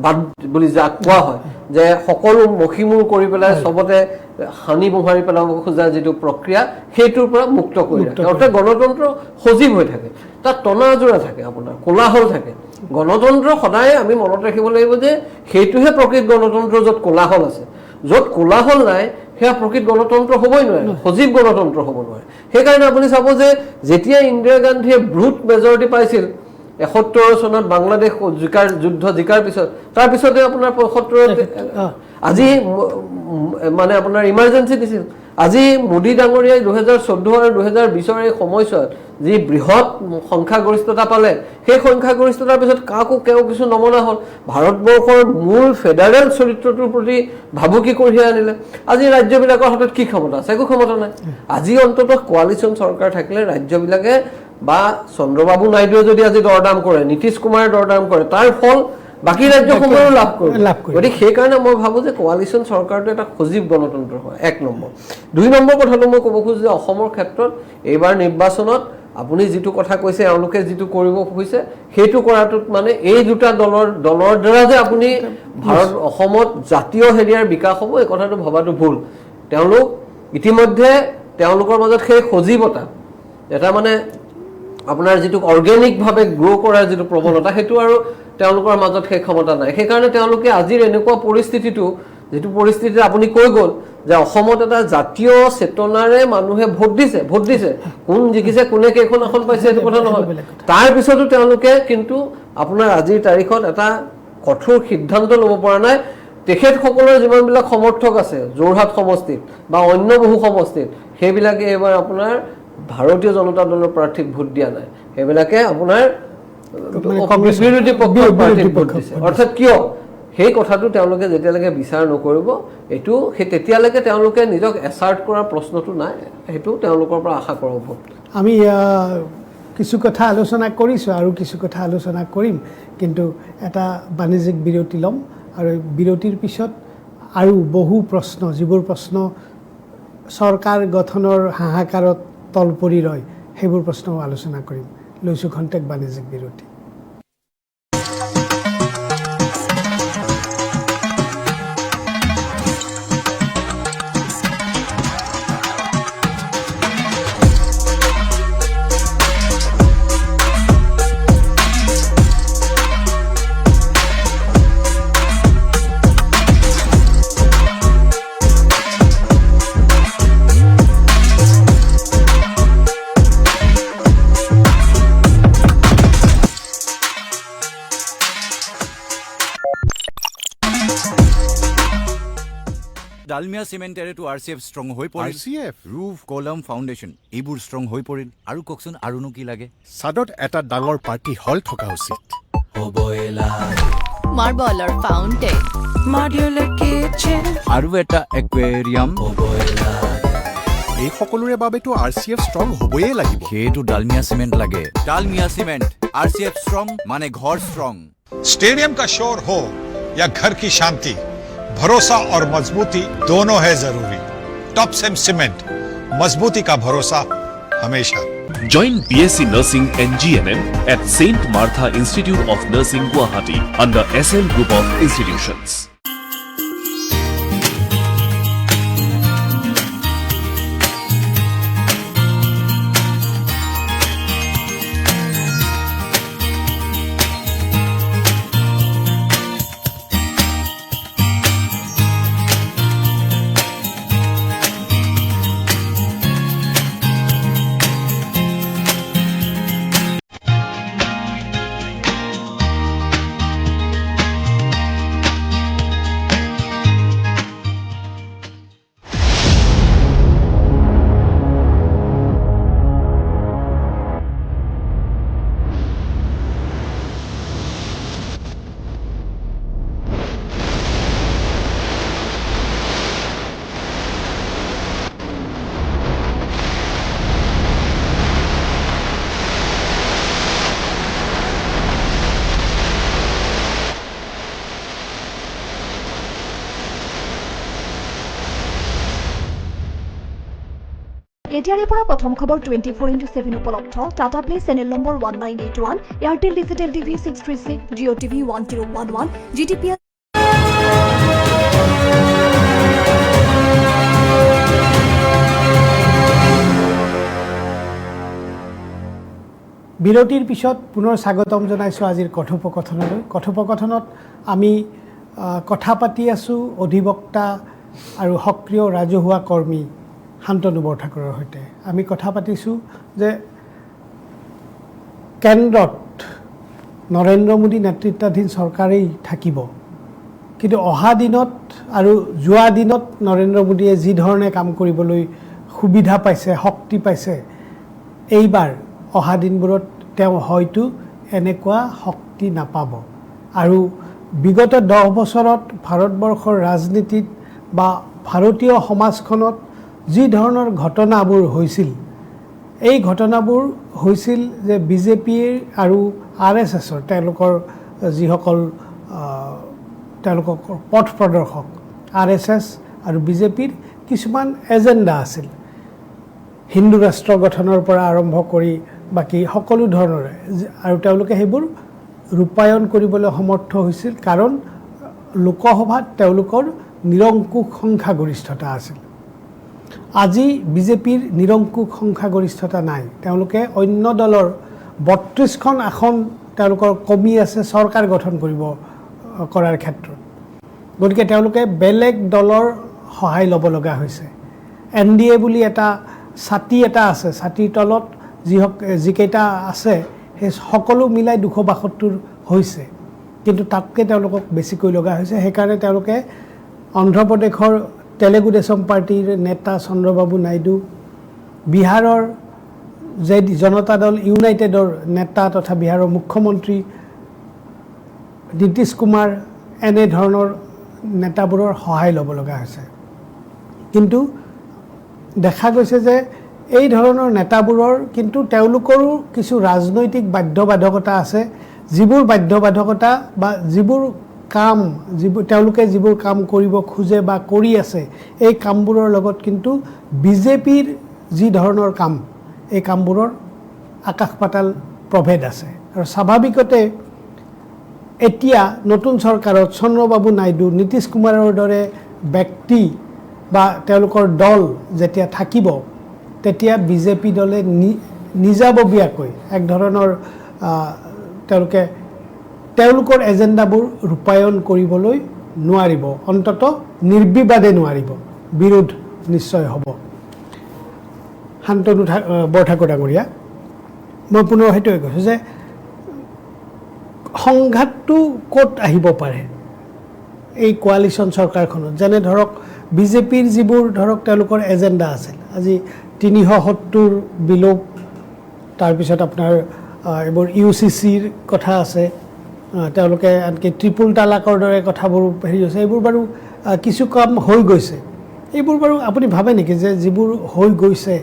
বাদ বুলি যাক কোৱা হয়, যে সকলো মষিমূৰ কৰি পেলাই চবতে হানি মোহাৰি পেলাব খোজা যিটো প্ৰক্ৰিয়া, সেইটোৰ পৰা মুক্ত কৰি ৰাখে। অৰ্থাৎ গণতন্ত্ৰ সজীৱ হৈ থাকে, তাত টনাজোৰা থাকে, আপোনাৰ কোলাহল থাকে। গণতন্ত্ৰ সদায় আমি মনত ৰাখিব লাগিব যে সেইটোহে প্ৰকৃত গণতন্ত্ৰ, য'ত কোলাহল আছে। য'ত কোলাহল নাই সেয়া প্ৰকৃত গণতন্ত্ৰ হ'বই নোৱাৰে, সজীৱ গণতন্ত্ৰ হ'ব নোৱাৰে। সেইকাৰণে আপুনি চাব যে যেতিয়া ইন্দিৰা গান্ধীয়ে ব্ৰুট মেজৰিটি পাইছিল 71 চনত বাংলাদেশ যুদ্ধ জিকাৰ পিছত, তাৰপিছতে আপোনাৰ 75 আজি মানে আপোনাৰ ইমাৰ্জেঞ্চি দিছিল। আজি মোদী ডাঙৰীয়াই 2014 আৰু 2020 এই সময়ছোৱাত যি বৃহৎ সংখ্যাগৰিষ্ঠতা পালে, সেই সংখ্যাগৰিষ্ঠতাৰ পিছত কাকো কিছু নমনা হ'ল। ভাৰতবৰ্ষৰ মূল ফেডাৰেল চৰিত্ৰটোৰ প্ৰতি ভাবুকি কঢ়িয়াই আনিলে। আজি ৰাজ্যবিলাকৰ হাতত কি ক্ষমতা আছে? একো ক্ষমতা নাই। আজি অন্ততঃ কোৱালিশ্যন চৰকাৰ থাকিলে ৰাজ্যবিলাকে বা চন্দ্ৰবাবু নাইডুৱে যদি আজি দৰদাম কৰে, নীতিশ কুমাৰে দৰদাম কৰে, তাৰ ফল বাকী ৰাজ্যসমূহেও লাভ কৰিব। গতিকে সেইকাৰণে মই ভাবোঁ যে কোৱালিশ্যন চৰকাৰটো এটা সজীৱ গণতন্ত্ৰ হয়, 1 নম্বৰ। 2 নম্বৰ কথাটো মই ক'ব খোজোঁ যে অসমৰ ক্ষেত্ৰত এইবাৰ নিৰ্বাচনত আপুনি যিটো কথা কৈছে, এওঁলোকে যিটো কৰিব খুজিছে, সেইটো কৰাটোত মানে এই দুটা দলৰ দ্বাৰা যে আপুনি অসমত জাতীয় হেৰিয়াৰ বিকাশ হ'ব, এই কথাটো ভবাটো ভুল। তেওঁলোক ইতিমধ্যে তেওঁলোকৰ মাজত সেই সজীৱতা, এটা মানে আপোনাৰ যিটো অৰ্গেনিকভাৱে গ্ৰ' কৰাৰ যিটো প্ৰৱণতা, সেইটো আৰু তেওঁলোকৰ মাজত সেই ক্ষমতা নাই। সেইকাৰণে তেওঁলোকে আজিৰ এনেকুৱা পৰিস্থিতিটো, যিটো পৰিস্থিতিত আপুনি কৈ গ'ল যে অসমত এটা জাতীয় চেতনাৰে মানুহে ভোট দিছে, কোন জিকিছে, কোনে কেইখন আসন পাইছে, সেইটো কথা নহয়। তাৰপিছতো তেওঁলোকে কিন্তু আপোনাৰ আজিৰ তাৰিখত এটা কঠোৰ সিদ্ধান্ত ল'ব পৰা নাই। তেখেতসকলৰ যিমানবিলাক সমৰ্থক আছে যোৰহাট সমষ্টিত বা অন্য বহু সমষ্টিত, সেইবিলাকে এইবাৰ আপোনাৰ ভাৰতীয় জনতা দলৰ প্ৰাৰ্থীক ভোট দিয়া নাই, সেইবিলাকে আপোনাৰ বিৰোধী পক্ষৰ প্ৰাৰ্থীক ভোট দিছে। অৰ্থাৎ কিয়? সেই কথাটো তেওঁলোকে যেতিয়ালৈকে বিচাৰ নকৰিব, তেতিয়ালৈকে তেওঁলোকে নিজক এছাৰ্ট কৰাৰ প্ৰশ্নটো নাই, সেইটো তেওঁলোকৰ পৰা আশা কৰা ভোট। আমি কিছু কথা আলোচনা কৰিছোঁ আৰু কিছু কথা আলোচনা কৰিম, কিন্তু এটা বাণিজ্যিক বিৰতি ল'ম আৰু বিৰতিৰ পিছত আৰু বহু প্ৰশ্ন, যিবোৰ প্ৰশ্ন চৰকাৰ গঠনৰ হাহাকাৰত তল পৰি ৰয়, সেইবোৰ প্ৰশ্নও আলোচনা কৰিম। লৈছোঁ খন্তেক বাণিজ্যিক বিৰতি। ডালমিয়া চিমেণ্টেৰেতো RCF ষ্ট্ৰং হৈ পৰিল RCF? ৰুফ কলম ফাউণ্ডেশ্যন এইবোৰ ষ্ট্ৰং হৈ পৰিল আৰু কওকচোন আৰুনো কি লাগে ছাদত এটা ডাঙৰ পাৰ্টি হল থকা উচিত মাৰ্বলৰ ফাউণ্টেন মডুলাৰ কিচেন আৰু এটা একুৱেৰিয়াম এই সকলোৰে বাবেতো RCF ষ্ট্ৰং হ'বয়ে লাগিব সেইটো ডালমিয়া চিমেণ্ট লাগে ডালমিয়া চিমেণ্ট RCF ষ্ট্ৰং মানে ঘৰ ষ্ট্ৰং स्टेडियम का शोर हो या घर की शांति, भरोसा और मजबूती दोनों है जरूरी। टॉप सेम सीमेंट, मजबूती का भरोसा हमेशा। Join BSc Nursing and GNM at St. Martha Institute of Nursing, Guwahati under SM Group of Institutions. এতিয়াৰে পৰা প্ৰথম খবৰ 24/7 উপলব্ধ Tata play channel number 1981 Airtel digital TV 636 Jio' TV 1011 GTPL বিৰতিৰ পিছত পুনৰ স্বাগতম জনাইছোঁ আজিৰ কথোপকথনলৈ কথোপকথনত আমি কথা পাতি আছোঁ অধিবক্তা আৰু সক্ৰিয় ৰাজহুৱা কৰ্মী শান্তনু বৰঠাকুৰৰ সৈতে আমি কথা পাতিছোঁ যে কেন্দ্ৰত নৰেন্দ্ৰ মোদী নেতৃত্বাধীন চৰকাৰেই থাকিব কিন্তু অহা দিনত আৰু যোৱা দিনত নৰেন্দ্ৰ মোদীয়ে যি ধৰণে কাম কৰিবলৈ সুবিধা পাইছে শক্তি পাইছে এইবাৰ অহা দিনবোৰত তেওঁ হয়তো এনেকুৱা শক্তি নাপাব আৰু বিগত 10 বছৰত ভাৰতবৰ্ষৰ ৰাজনীতিত বা ভাৰতীয় সমাজখনত যি ধৰণৰ ঘটনাবোৰ হৈছিল এই ঘটনাবোৰ হৈছিল যে বিজেপিৰ আৰু RSSৰ তেওঁলোকৰ যিসকল তেওঁলোকৰ পথ প্ৰদৰ্শক RSS আৰু বিজেপিৰ কিছুমান এজেণ্ডা আছিল হিন্দু ৰাষ্ট্ৰ গঠনৰ পৰা আৰম্ভ কৰি বাকি সকলো ধৰণৰে আৰু তেওঁলোকে সেইবোৰ ৰূপায়ণ কৰিবলৈ সমৰ্থ হৈছিল কাৰণ লোকসভাত তেওঁলোকৰ নিৰংকুশ সংখ্যাগৰিষ্ঠতা আছিল আজি বিজেপিৰ নিৰংকুশ সংখ্যাগৰিষ্ঠতা নাই তেওঁলোকে অন্য দলৰ 32খন আসন তেওঁলোকৰ কমি আছে চৰকাৰ গঠন কৰাৰ ক্ষেত্ৰত গতিকে তেওঁলোকে বেলেগ দলৰ সহায় ল'ব লগা হৈছে NDA বুলি এটা ছাতি এটা আছে ছাতিৰ তলত যিকেইটা আছে সেই সকলো মিলাই 272 হৈছে কিন্তু তাতকৈ তেওঁলোকক বেছিকৈ লগা হৈছে সেইকাৰণে তেওঁলোকে অন্ধ্ৰপ্ৰদেশৰ তেলেগু দেশম পাৰ্টিৰ নেতা চন্দ্ৰবাবু নাইডু বিহাৰৰ জনতা দল ইউনাইটেডৰ নেতা তথা বিহাৰৰ মুখ্যমন্ত্ৰী নীতিশ কুমাৰ এনে ধৰণৰ নেতাবোৰৰ সহায় ল'ব লগা হৈছে কিন্তু দেখা গৈছে যে এই ধৰণৰ নেতাবোৰৰ কিন্তু তেওঁলোকৰো কিছু ৰাজনৈতিক বাধ্যবাধকতা আছে যিবোৰ বাধ্যবাধকতা বা যিবোৰ কাম তেওঁলোকে যিবোৰ কাম কৰিব খোজে বা কৰি আছে এই কামবোৰৰ লগত কিন্তু বিজেপিৰ যি ধৰণৰ কাম এই কামবোৰৰ আকাশ পাতাল প্ৰভেদ আছে আৰু স্বাভাৱিকতে এতিয়া নতুন চৰকাৰত চন্দ্ৰবাবু নাইডু নীতিশ কুমাৰৰ দৰে ব্যক্তি বা তেওঁলোকৰ দল যেতিয়া থাকিব তেতিয়া বিজেপি দলে নিজাববীয়াকৈ এক ধৰণৰ তেওঁলোকে তেওঁলোকৰ এজেণ্ডাবোৰ ৰূপায়ণ কৰিবলৈ নোৱাৰিব অন্তত নিৰ্বিবাদে নোৱাৰিব বিৰোধ নিশ্চয় হ'ব শান্তনু বৰঠাকুৰ ডাঙৰীয়া মই পুনৰ সেইটোৱে কৈছোঁ যে সংঘাতটো ক'ত আহিব পাৰে এই কোৱালিশ্যন চৰকাৰখনত যেনে ধৰক বিজেপিৰ যিবোৰ ধৰক তেওঁলোকৰ এজেণ্ডা আছিল আজি 370 বিলোপ তাৰপিছত আপোনাৰ এইবোৰ UCCৰ কথা আছে তেওঁলোকে আনকি ট্ৰিপল তালাকৰ দৰে কথাবোৰ হেৰি হৈছে এইবোৰ বাৰু কিছু কাম হৈ গৈছে এইবোৰ বাৰু আপুনি ভাবে নেকি যে যিবোৰ হৈ গৈছে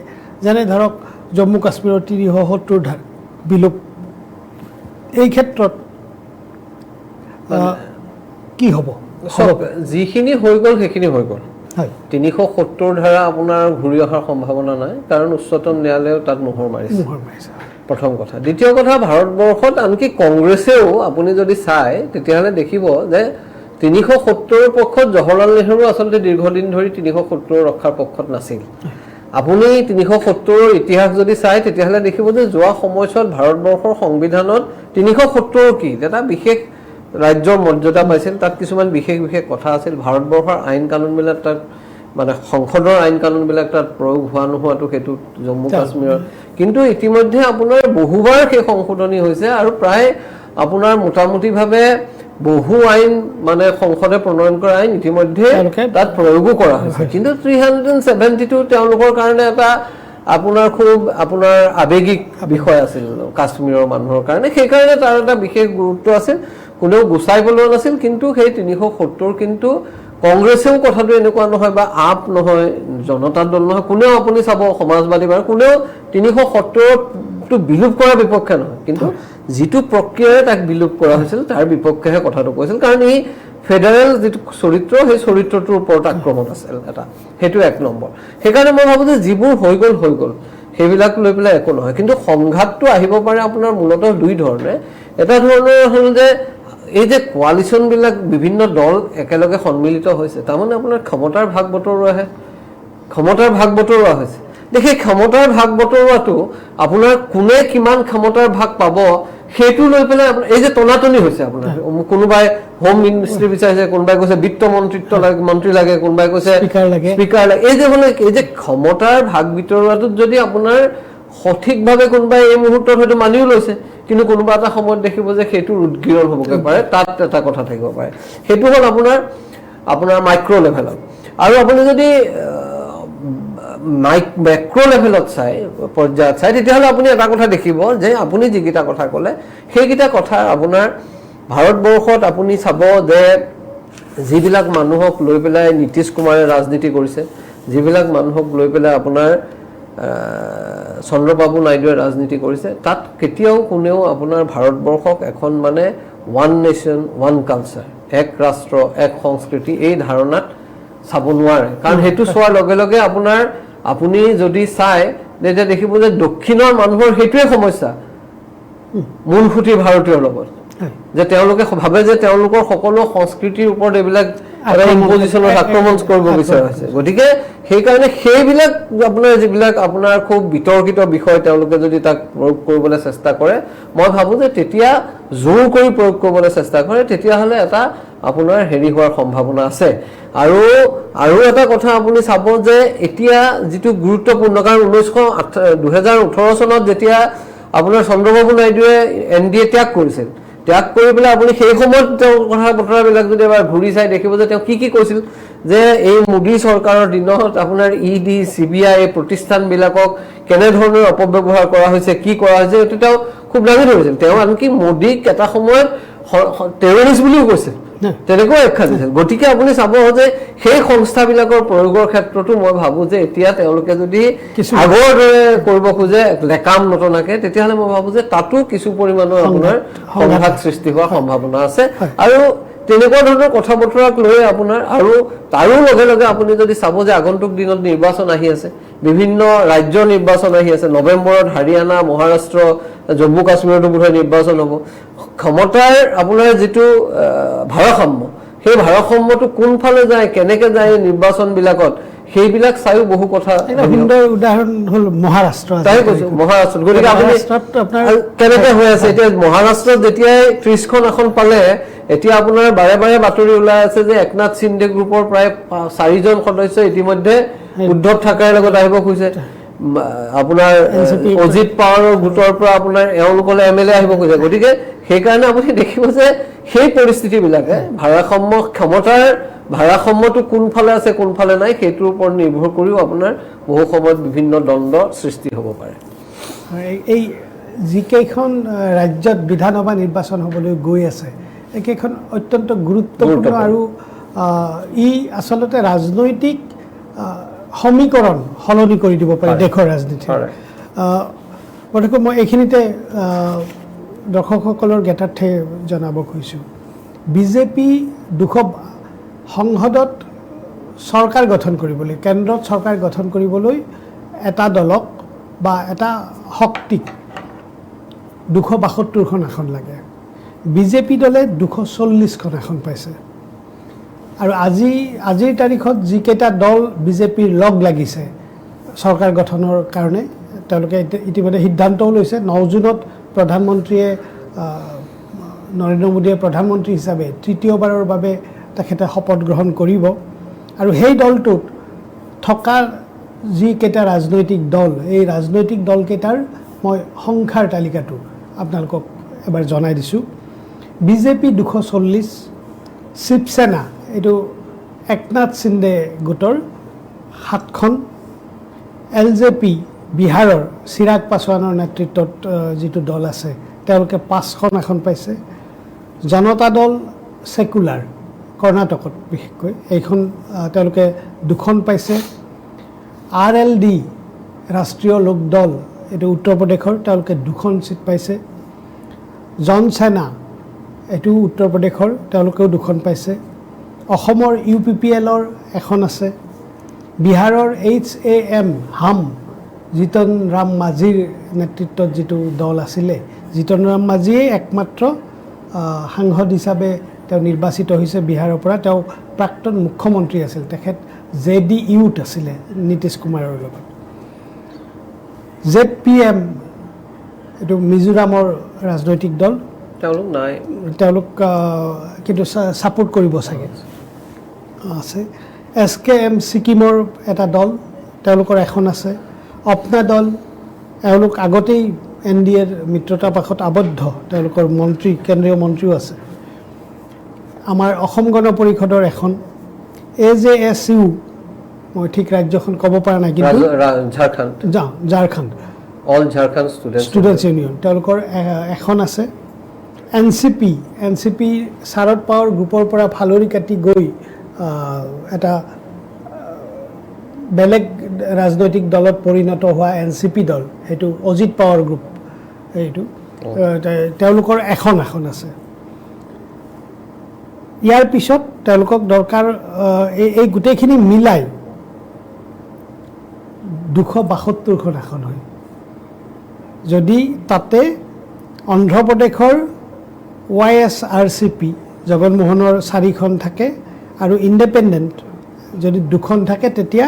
যেনে ধৰক জম্মু কাশ্মীৰৰ 370 বিলোপ এই ক্ষেত্ৰত কি হ'ব যিখিনি হৈ গ'ল সেইখিনি হৈ গ'ল হয় 370 ধাৰা আপোনাৰ ঘূৰি অহাৰ সম্ভাৱনা নাই কাৰণ উচ্চতম ন্যায়ালয়েও তাত মোহৰ মাৰিছে প্ৰথম কথা দ্বিতীয় কথা ভাৰতবৰ্ষত আনকি কংগ্ৰেছেও আপুনি যদি চাই তেতিয়াহ'লে দেখিব যে 370 পক্ষত জৱাহৰলাল নেহৰু আচলতে দীৰ্ঘদিন ধৰি 370 ৰক্ষাৰ পক্ষত নাছিল আপুনি 370 ইতিহাস যদি চাই তেতিয়াহ'লে দেখিব যে যোৱা সময়ছোৱাত ভাৰতবৰ্ষৰ সংবিধানত 370 কি এটা বিশেষ ৰাজ্যৰ মৰ্যাদা পাইছিল তাত কিছুমান বিশেষ বিশেষ কথা আছিল ভাৰতবৰ্ষৰ আইন কানুনবিলাক তাত মানে সংসদৰ আইন কানুনবিলাক তাত প্ৰয়োগ হোৱা নোহোৱাটো সেইটো জম্মু কাশ্মীৰৰ কিন্তু ইতিমধ্যে আপোনাৰ বহুবাৰ সেই সংশোধনী হৈছে আৰু প্ৰায় আপোনাৰ মোটামুটিভাৱে বহু আইন মানে সংসদে প্ৰণয়ন কৰা আইন ইতিমধ্যে তাত প্ৰয়োগো কৰা হৈছে কিন্তু 372 তেওঁলোকৰ কাৰণে এটা আপোনাৰ খুব আপোনাৰ আবেগিক বিষয় আছিল কাশ্মীৰৰ মানুহৰ কাৰণে সেই কাৰণে তাৰ এটা বিশেষ গুৰুত্ব আছিল কোনেও গুচাই পেলোৱা নাছিল কিন্তু সেই 370 কিন্তু কংগ্ৰেছেও কথাটো এনেকুৱা নহয় বা আপ নহয় জনতা দল নহয় কোনেও আপুনি চাব সমাজবাদী বা কোনেও 370টো বিলোপ কৰাৰ বিপক্ষে নহয় কিন্তু যিটো প্ৰক্ৰিয়াৰে তাক বিলোপ কৰা হৈছিল তাৰ বিপক্ষেহে কথাটো কৈছিল কাৰণ এই ফেডাৰেল যিটো চৰিত্ৰ সেই চৰিত্ৰটোৰ ওপৰত আক্ৰমণ আছিল এটা সেইটো এক নম্বৰ সেইকাৰণে মই ভাবো যে যিবোৰ হৈ গ'ল সেইবিলাক লৈ পেলাই একো নহয় কিন্তু সংঘাতটো আহিব পাৰে আপোনাৰ মূলতঃ দুই ধৰণে এটা ধৰণৰ হ'ল যে এই যে কোয়ালিশন বিলাক বিভিন্ন দল একেলগে সন্মিলিত হৈছে তাৰমানে আপোনাৰ ক্ষমতাৰ ভাগ বতৰুৱা হৈছে দেখে ক্ষমতাৰ ভাগ বতৰুৱাটো আপোনাৰ কোনে কিমান ক্ষমতাৰ ভাগ পাব সেইটো লৈ পেলাই এই যে টনাটনি হৈছে আপোনাৰ কোনোবাই হোম মিনিষ্ট্ৰি বিচাৰিছে কোনোবাই কৈছে বিত্ত মন্ত্ৰী লাগে কোনোবাই কৈছে স্পিকাৰ লাগে এই যে ক্ষমতাৰ ভাগ বিতৰুৱাটোত যদি আপোনাৰ সঠিকভাৱে কোনোবাই এই মুহূৰ্তত হয়তো মানিও লৈছে কিন্তু কোনোবা এটা সময়ত দেখিব যে সেইটো উদ্গীৰণ হ'বগে পাৰে তাত এটা কথা থাকিব পাৰে সেইটো হ'ল আপোনাৰ মাইক্ৰ লেভেলত আৰু আপুনি যদি ম্যাক্ৰ লেভেলত চাই পৰ্যায়ত চাই তেতিয়াহ'লে আপুনি এটা কথা দেখিব যে আপুনি যিকেইটা কথা ক'লে সেইকেইটা কথা আপোনাৰ ভাৰতবৰ্ষত আপুনি চাব যে যিবিলাক মানুহক লৈ পেলাই নীতিশ কুমাৰে ৰাজনীতি কৰিছে যিবিলাক মানুহক লৈ পেলাই আপোনাৰ চন্দ্ৰবাবু নাইডুৱে ৰাজনীতি কৰিছে তাত কেতিয়াও কোনেও আপোনাৰ ভাৰতবৰ্ষক এখন মানে ওৱান নেশ্যন ওৱান কালচাৰ এক ৰাষ্ট্ৰ এক সংস্কৃতি এই ধাৰণাত চাব নোৱাৰে কাৰণ সেইটো চোৱাৰ লগে লগে আপোনাৰ আপুনি যদি চাই তেতিয়া দেখিব যে দক্ষিণৰ মানুহৰ সেইটোৱে সমস্যা মূলসুঁতি ভাৰতীয়ৰ লগত যে তেওঁলোকে ভাবে যে তেওঁলোকৰ সকলো সংস্কৃতিৰ ওপৰত এইবিলাক ইম্পজিশনৰ আক্ৰমণ কৰিব বিচৰা হৈছে গতিকে সেইকাৰণে সেইবিলাক আপোনাৰ যিবিলাক আপোনাৰ খুব বিতৰ্কিত বিষয় তেওঁলোকে যদি তাক প্ৰয়োগ কৰিবলৈ চেষ্টা কৰে মই ভাবো যে তেতিয়া জোৰ কৰি প্ৰয়োগ কৰিবলৈ চেষ্টা কৰে তেতিয়াহ'লে এটা আপোনাৰ হেৰি হোৱাৰ সম্ভাৱনা আছে আৰু এটা কথা আপুনি চাব যে এতিয়া যিটো গুৰুত্বপূৰ্ণ কাৰণ 2018 চনত যেতিয়া আপোনাৰ চন্দ্ৰবাবু নাইডুৱে NDA ত্যাগ কৰিছিল ত্যাগ কৰি পেলাই আপুনি সেই সময়ত তেওঁ কথা বতৰাবিলাক যদি এবাৰ ঘূৰি চাই দেখিব যে তেওঁ কি কৈছিল যে এই মোদী চৰকাৰৰ দিনত আপোনাৰ ED CBI প্ৰতিষ্ঠানবিলাকক কেনেধৰণৰ অপব্যৱহাৰ কৰা হৈছে কি কৰা হৈছে এইটো তেওঁ খুব দাঙি ধৰিছিল তেওঁ আনকি মোদীক এটা সময়ত টেৰৰিষ্ট বুলিও কৈছিল তেনেকুৱা আখ্যা দিছিল গতিকে আপুনি চাব যে সেই সংস্থাবিলাকৰ প্ৰয়োগৰ ক্ষেত্ৰতো মই ভাবো যে এতিয়া তেওঁলোকে যদি আগৰ দৰে কৰিব খোজে লেকাম নতনাকে তেতিয়াহ'লে মই ভাবো যে তাতো কিছু পৰিমাণৰ আপোনাৰ সংঘাত সৃষ্টি হোৱাৰ সম্ভাৱনা আছে আৰু তেনেকুৱা ধৰণৰ কথা বতৰাক লৈ আপোনাৰ আৰু তাৰো লগে লগে আপুনি যদি চাব যে আগন্তুক দিনত নিৰ্বাচন আহি আছে বিভিন্ন ৰাজ্যৰ নিৰ্বাচন আহি আছে নৱেম্বৰত হাৰিয়ানা মহাৰাষ্ট্ৰ জম্মু কাশ্মীৰতো বোধহয় নিৰ্বাচন হ'ব ক্ষমতাৰ আপোনাৰ যিটো ভাৰসাম্য সেই ভাৰসাম্যটো কোনফালে যায় কেনেকৈ যায় নিৰ্বাচনবিলাকত সেইবিলাক চাইও বহু কথা সুন্দৰ উদাহৰণ হ'ল মহাৰাষ্ট্ৰ তাই কৈছো মহাৰাষ্ট্ৰত গতিকে আপুনি কেনেকৈ হৈ আছে এতিয়া মহাৰাষ্ট্ৰত যেতিয়াই 30খন আসন পালে এতিয়া আপোনাৰ বাৰে বাৰে বাতৰি ওলাই আছে যে একনাথ সিন্ধে গ্ৰুপৰ প্ৰায় 4জন সদস্য ইতিমধ্যে উদ্ধৱ ঠাকৰেৰ লগত আহিব খুজিছে আপোনাৰ অজিত পাৱাৰৰ গোটৰ পৰা আপোনাৰ এওঁলোকলৈ MLA আহিব খোজে গতিকে সেইকাৰণে আপুনি দেখিব যে সেই পৰিস্থিতিবিলাকে ভাৰসাম্য ক্ষমতাৰ ভাৰসাম্যটো কোনফালে আছে কোনফালে নাই সেইটোৰ ওপৰত নিৰ্ভৰ কৰিও আপোনাৰ বহু সময়ত বিভিন্ন দ্বন্দ্ব সৃষ্টি হ'ব পাৰে এই যিকেইখন ৰাজ্যত বিধানসভা নিৰ্বাচন হ'বলৈ গৈ আছে এইকেইখন অত্যন্ত গুৰুত্বপূৰ্ণ আৰু ই আচলতে ৰাজনৈতিক সমীকৰণ সলনি কৰি দিব পাৰে দেশৰ ৰাজনীতি গতিকে মই এইখিনিতে দৰ্শকসকলৰ জ্ঞাতাৰ্থে জনাব খুজিছোঁ বিজেপি সংসদত চৰকাৰ গঠন কৰিবলৈ কেন্দ্ৰত চৰকাৰ গঠন কৰিবলৈ এটা দলক বা এটা শক্তিক 272খন আসন লাগে বিজেপি দলে 240খন আসন পাইছে আৰু আজিৰ তাৰিখত যিকেইটা দল বিজেপিৰ লগ লাগিছে চৰকাৰ গঠনৰ কাৰণে তেওঁলোকে ইতিমধ্যে সিদ্ধান্তও লৈছে 9 জুনত প্ৰধানমন্ত্ৰীয়ে নৰেন্দ্ৰ মোদীয়ে প্ৰধানমন্ত্ৰী হিচাপে তৃতীয়বাৰৰ বাবে তেখেতে শপত গ্ৰহণ কৰিব আৰু সেই দলটোত থকা যিকেইটা ৰাজনৈতিক দল এই ৰাজনৈতিক দলকেইটাৰ মই সংখ্যাৰ তালিকাটো আপোনালোকক এবাৰ জনাই দিছোঁ বিজেপি 240 শিৱসেনা এইটো একনাথ সিন্ধে গোটৰ 7খন LJP বিহাৰৰ চিৰাগ পাছোৱানৰ নেতৃত্বত যিটো দল আছে তেওঁলোকে 5খন আসন পাইছে জনতা দল সেকুলাৰ কৰ্ণাটকত বিশেষকৈ এইখন তেওঁলোকে 2খন পাইছে RLD ৰাষ্ট্ৰীয় লোক দল এইটো উত্তৰ প্ৰদেশৰ তেওঁলোকে 2খন সিট পাইছে জনসেনা এইটো উত্তৰ প্ৰদেশৰ তেওঁলোকেও 2খন পাইছে অসমৰ UPPLৰ এখন আছে বিহাৰৰ HAM হাম জিতন ৰাম মাঝিৰ নেতৃত্বত যিটো দল আছিলে জিতন ৰাম মাঝিয়ে একমাত্ৰ সাংসদ হিচাপে তেওঁ নিৰ্বাচিত হৈছে বিহাৰৰ পৰা তেওঁ প্ৰাক্তন মুখ্যমন্ত্ৰী আছিল তেখেত JDUত আছিলে নীতিশ কুমাৰৰ লগত ZPM এইটো মিজোৰামৰ ৰাজনৈতিক দল তেওঁলোক কিন্তু ছাপোৰ্ট কৰিব চাগে আছে SKM ছিকিমৰ এটা দল তেওঁলোকৰ এখন আছে অপনা দল এওঁলোক আগতেই NDAৰ মিত্ৰতা পাশত আবদ্ধ তেওঁলোকৰ মন্ত্ৰী কেন্দ্ৰীয় মন্ত্ৰীও আছে আমাৰ অসম গণ পৰিষদৰ এখন AJSU মই ঠিক ৰাজ্যখন ক'ব পৰা নাই কিন্তু Jharkhand all Jharkhand students union তেওঁলোকৰ এখন আছে NCP শাৰদ পাৱাৰ গ্ৰুপৰ পৰা ফালৰি কাটি গৈ এটা বেলেগ ৰাজনৈতিক দলত পৰিণত হোৱা NCP দল সেইটো অজিত পাৱাৰ গ্ৰুপ এইটো তেওঁলোকৰ এখন আসন আছে ইয়াৰ পিছত তেওঁলোকক দৰকাৰ এই গোটেইখিনি মিলাই 272খন আসন হয় যদি তাতে অন্ধ্ৰ প্ৰদেশৰ YSRCP জগনমোহনৰ 4খন থাকে আৰু ইণ্ডিপেণ্ডেণ্ট যদি 2খন থাকে তেতিয়া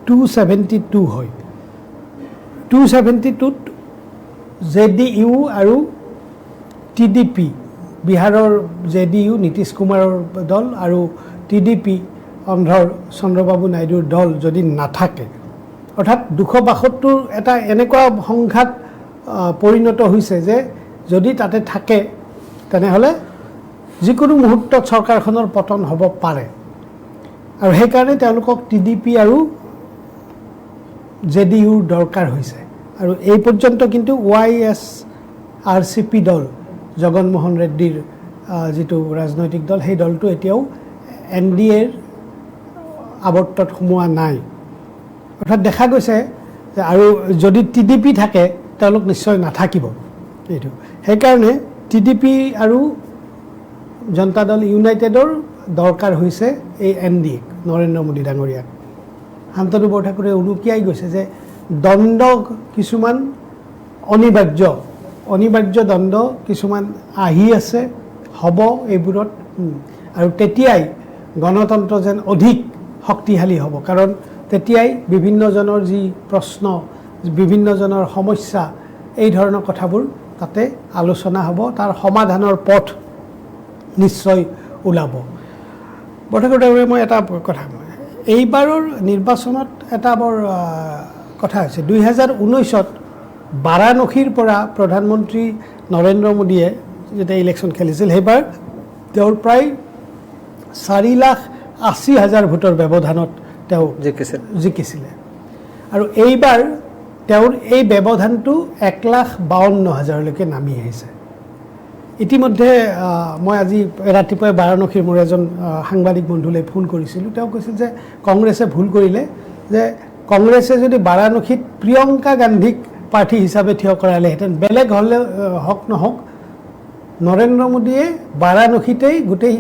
272 হয় 272ত JDU আৰু TDP বিহাৰৰ JDU নীতিশ কুমাৰৰ দল আৰু TDP অন্ধ্ৰৰ চন্দ্ৰবাবু নাইডুৰ দল যদি নাথাকে অৰ্থাৎ 272 এটা এনেকুৱা সংখ্যাত পৰিণত হৈছে যে যদি তাতে থাকে তেনেহ'লে যিকোনো মুহূৰ্তত চৰকাৰখনৰ পতন হ'ব পাৰে আৰু সেইকাৰণে তেওঁলোকক TDP আৰু JDUৰ দৰকাৰ হৈছে আৰু এই পৰ্যন্ত কিন্তু YSRCP দল জগনমোহন ৰেড্ডিৰ যিটো ৰাজনৈতিক দল সেই দলটো এতিয়াও NDAৰ আৱৰ্তত সোমোৱা নাই অৰ্থাৎ দেখা গৈছে যে আৰু যদি TDP থাকে তেওঁলোক নিশ্চয় নাথাকিব এইটো সেইকাৰণে TDP আৰু জনতা দল ইউনাইটেডৰ দৰকাৰ হৈছে এই NDA নৰেন্দ্ৰ মোদী ডাঙৰীয়াক শান্তনু বৰঠাকুৰে উনুকিয়াই গৈছে যে দ্বন্দ্ব কিছুমান অনিবাৰ্য দ্বন্দ্ব কিছুমান আহি আছে হ'ব এইবোৰত আৰু তেতিয়াই গণতন্ত্ৰ যেন অধিক শক্তিশালী হ'ব কাৰণ তেতিয়াই বিভিন্নজনৰ যি প্ৰশ্ন বিভিন্নজনৰ সমস্যা এই ধৰণৰ কথাবোৰ তাতে আলোচনা হ'ব তাৰ সমাধানৰ পথ নিশ্চয় ওলাব বৰঠাকুৰ ডাঙৰীয়া মই এটা কথা এইবাৰৰ নিৰ্বাচনত এটা বৰ কথা হৈছে 2019ত বাৰাণসীৰ পৰা প্ৰধানমন্ত্ৰী নৰেন্দ্ৰ মোদীয়ে যেতিয়া ইলেকশ্যন খেলিছিল সেইবাৰ তেওঁৰ প্ৰায় 4,80,000 ভোটৰ ব্যৱধানত তেওঁ জিকিছিলে আৰু এইবাৰ তেওঁৰ এই ব্যৱধানটো 1,52,000লৈকে নামি আহিছে ইতিমধ্যে মই আজি ৰাতিপুৱাই বাৰাণসীৰ মোৰ এজন সাংবাদিক বন্ধুলৈ ফোন কৰিছিলোঁ তেওঁ কৈছিল যে কংগ্ৰেছে ভুল কৰিলে যে কংগ্ৰেছে যদি বাৰাণসীত প্ৰিয়ংকা গান্ধীক প্ৰাৰ্থী হিচাপে থিয় কৰালেহেঁতেন বেলেগ হ'লে হওক নহওক নৰেন্দ্ৰ মোদীয়ে বাৰাণসীতেই গোটেই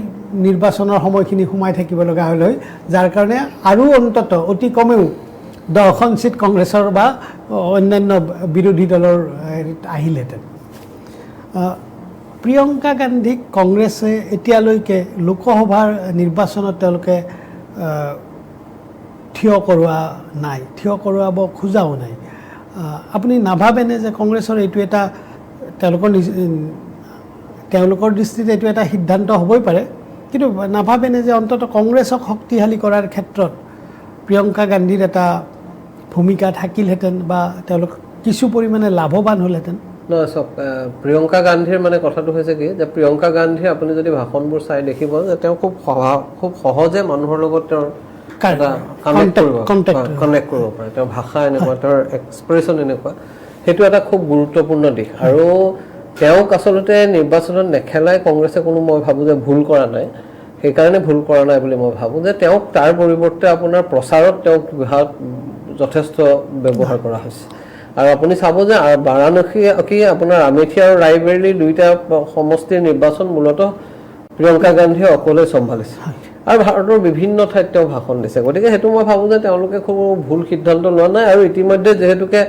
নিৰ্বাচনৰ সময়খিনি সোমাই থাকিব লগা হ'ল হয় যাৰ কাৰণে আৰু অন্তত অতি কমেও 10খন চিট কংগ্ৰেছৰ বা অন্যান্য বিৰোধী দলৰ আহিলহেঁতেন প্ৰিয়ংকা গান্ধীক কংগ্ৰেছে এতিয়ালৈকে লোকসভাৰ নিৰ্বাচনত তেওঁলোকে থিয় কৰোৱা নাই থিয় কৰোৱাব খোজাও নাই আপুনি নাভাবেনে যে কংগ্ৰেছৰ এইটো এটা তেওঁলোকৰ দৃষ্টিত এইটো এটা সিদ্ধান্ত হ'বই পাৰে কিন্তু নাভাবেনে যে অন্তত কংগ্ৰেছক শক্তিশালী কৰাৰ ক্ষেত্ৰত প্ৰিয়ংকা গান্ধীৰ এটা ভূমিকা থাকিলহেঁতেন বা তেওঁলোক কিছু পৰিমাণে লাভৱান হ'লহেঁতেন নহয় চাওক প্ৰিয়ংকা গান্ধীৰ মানে কথাটো হৈছে কি যে প্ৰিয়ংকা গান্ধীৰ আপুনি যদি ভাষণবোৰ চাই দেখিব যে তেওঁ খুব সহজে মানুহৰ লগত তেওঁৰ কানেক্ট কৰিব পাৰে তেওঁৰ ভাষা এনেকুৱা তেওঁৰ এক্সপ্ৰেছন এনেকুৱা সেইটো এটা খুব গুৰুত্বপূৰ্ণ দিশ আৰু তেওঁক আচলতে নিৰ্বাচনত নেখেলাই কংগ্ৰেছে কোনো মই ভাবোঁ যে ভুল কৰা নাই সেইকাৰণে ভুল কৰা নাই বুলি মই ভাবোঁ যে তেওঁক তাৰ পৰিৱৰ্তে আপোনাৰ প্ৰচাৰত তেওঁক যথেষ্ট ব্যৱহাৰ কৰা হৈছে আৰু আপুনি চাব যে বাৰাণসী কি আপোনাৰ আমেথি আৰু ৰায়বেৰেলী দুইটা সমষ্টিৰ নিৰ্বাচন মূলতঃ প্ৰিয়ংকা গান্ধীয়ে অকলে চম্ভালিছে আৰু ভাৰতৰ বিভিন্ন ঠাইত তেওঁ ভাষণ দিছে গতিকে সেইটো মই ভাবোঁ যে তেওঁলোকে খুব ভুল সিদ্ধান্ত লোৱা নাই আৰু ইতিমধ্যে যিহেতুকে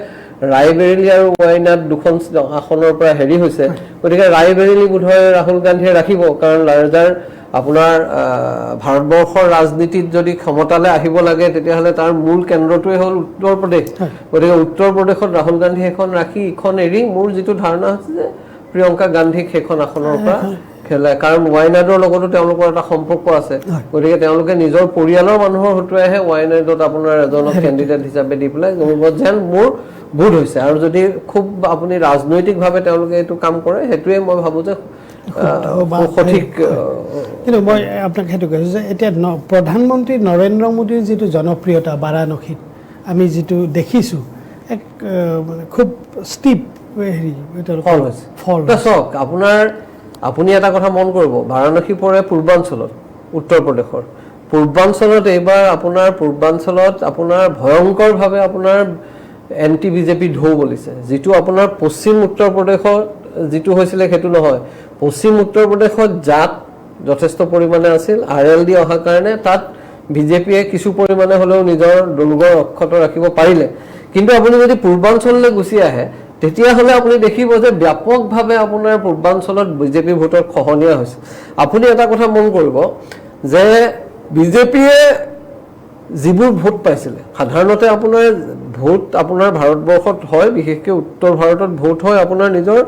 ৰায়বেৰেলী আৰু ৱাইনাড দুখন আসনৰ পৰা হেৰি হৈছে গতিকে ৰায়বেৰেলী বোধহয় ৰাহুল গান্ধীয়ে ৰাখিব কাৰণ যাৰ আপোনাৰ ভাৰতবৰ্ষৰ ৰাজনীতিত যদি ক্ষমতালৈ আহিব লাগে তেতিয়াহ'লে তাৰ মূল কেন্দ্ৰটোৱে হ'ল উত্তৰ প্ৰদেশ গতিকে উত্তৰ প্ৰদেশত ৰাহুল গান্ধী সেইখন ৰাখি ইখন এৰি মোৰ যিটো ধাৰণা হৈছে যে প্ৰিয়ংকা গান্ধীক সেইখন আসনৰ পৰা খেলে কাৰণ ৱাইনাডৰ লগতো তেওঁলোকৰ এটা সম্পৰ্ক আছে গতিকে তেওঁলোকে নিজৰ পৰিয়ালৰ মানুহৰ হতুৱাইহে ৱাইনাডত আপোনাৰ এজনক কেণ্ডিডেট হিচাপে দি পেলাই যেন মোৰ বোধ হৈছে আৰু যদি খুব আপুনি ৰাজনৈতিকভাৱে তেওঁলোকে এইটো কাম কৰে সেইটোৱে মই ভাবোঁ যে সঠিক কিন্তু মই আপোনাক সেইটো কৈছোঁ যে এতিয়া প্ৰধানমন্ত্ৰী নৰেন্দ্ৰ মোদীৰ যিটো জনপ্ৰিয়তা বাৰাণসীত আমি যিটো দেখিছোঁ এক মানে খুব ষ্টিপ হেৰি ফল চাওক আপুনি এটা কথা মন কৰিব বাৰাণসী পৰে পূৰ্বাঞ্চলত উত্তৰ প্ৰদেশৰ পূৰ্বাঞ্চলত এইবাৰ আপোনাৰ ভয়ংকৰভাৱে আপোনাৰ এণ্টি বিজেপি ঢৌ বলিছে যিটো আপোনাৰ পশ্চিম উত্তৰ প্ৰদেশত যিটো হৈছিলে সেইটো নহয় পশ্চিম উত্তৰ প্ৰদেশত জাত যথেষ্ট পৰিমাণে আছিল RLD অহাৰ কাৰণে তাত বিজেপিয়ে কিছু পৰিমাণে হ'লেও নিজৰ দলগৰ অক্ষত ৰাখিব পাৰিলে কিন্তু আপুনি যদি পূৰ্বাঞ্চললৈ গুচি আহে তেতিয়াহ'লে আপুনি দেখিব যে ব্যাপকভাৱে আপোনাৰ পূৰ্বাঞ্চলত বিজেপি ভোটৰ খহনীয়া হৈছে আপুনি এটা কথা মন কৰিব যে বিজেপিয়ে যিবোৰ ভোট পাইছিলে সাধাৰণতে আপোনাৰ ভোট আপোনাৰ ভাৰতবৰ্ষত হয় বিশেষকৈ উত্তৰ ভাৰতত ভোট হয় আপোনাৰ নিজৰ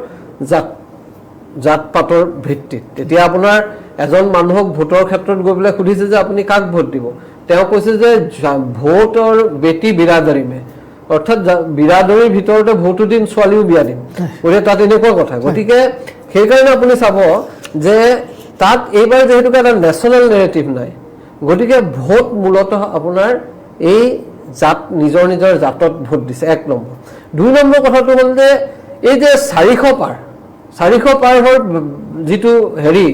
জাত পাতৰ ভিত্তিত তেতিয়া আপোনাৰ এজন মানুহক ভোটৰ ক্ষেত্ৰত গৈ পেলাই সুধিছে যে আপুনি কাক ভোট দিব তেওঁ কৈছে যে ভোটৰ বেটি বিৰাদৰী মে অৰ্থাৎ বিৰাদৰীৰ ভিতৰতে ভোটো দিম ছোৱালীও বিয়া দিম গতিকে তাত এনেকুৱা কথা গতিকে সেইকাৰণে আপুনি চাব যে তাত এইবাৰ যিহেতুকে এটা নেশ্যনেল নেৰেটিভ নাই গতিকে ভোট মূলতঃ আপোনাৰ এই জাত নিজৰ জাতত ভোট দিছে 1 নম্বৰ 2 নম্বৰ কথাটো হ'ল যে এই যে 400 পাৰ হোৱাৰ যিটো হেৰি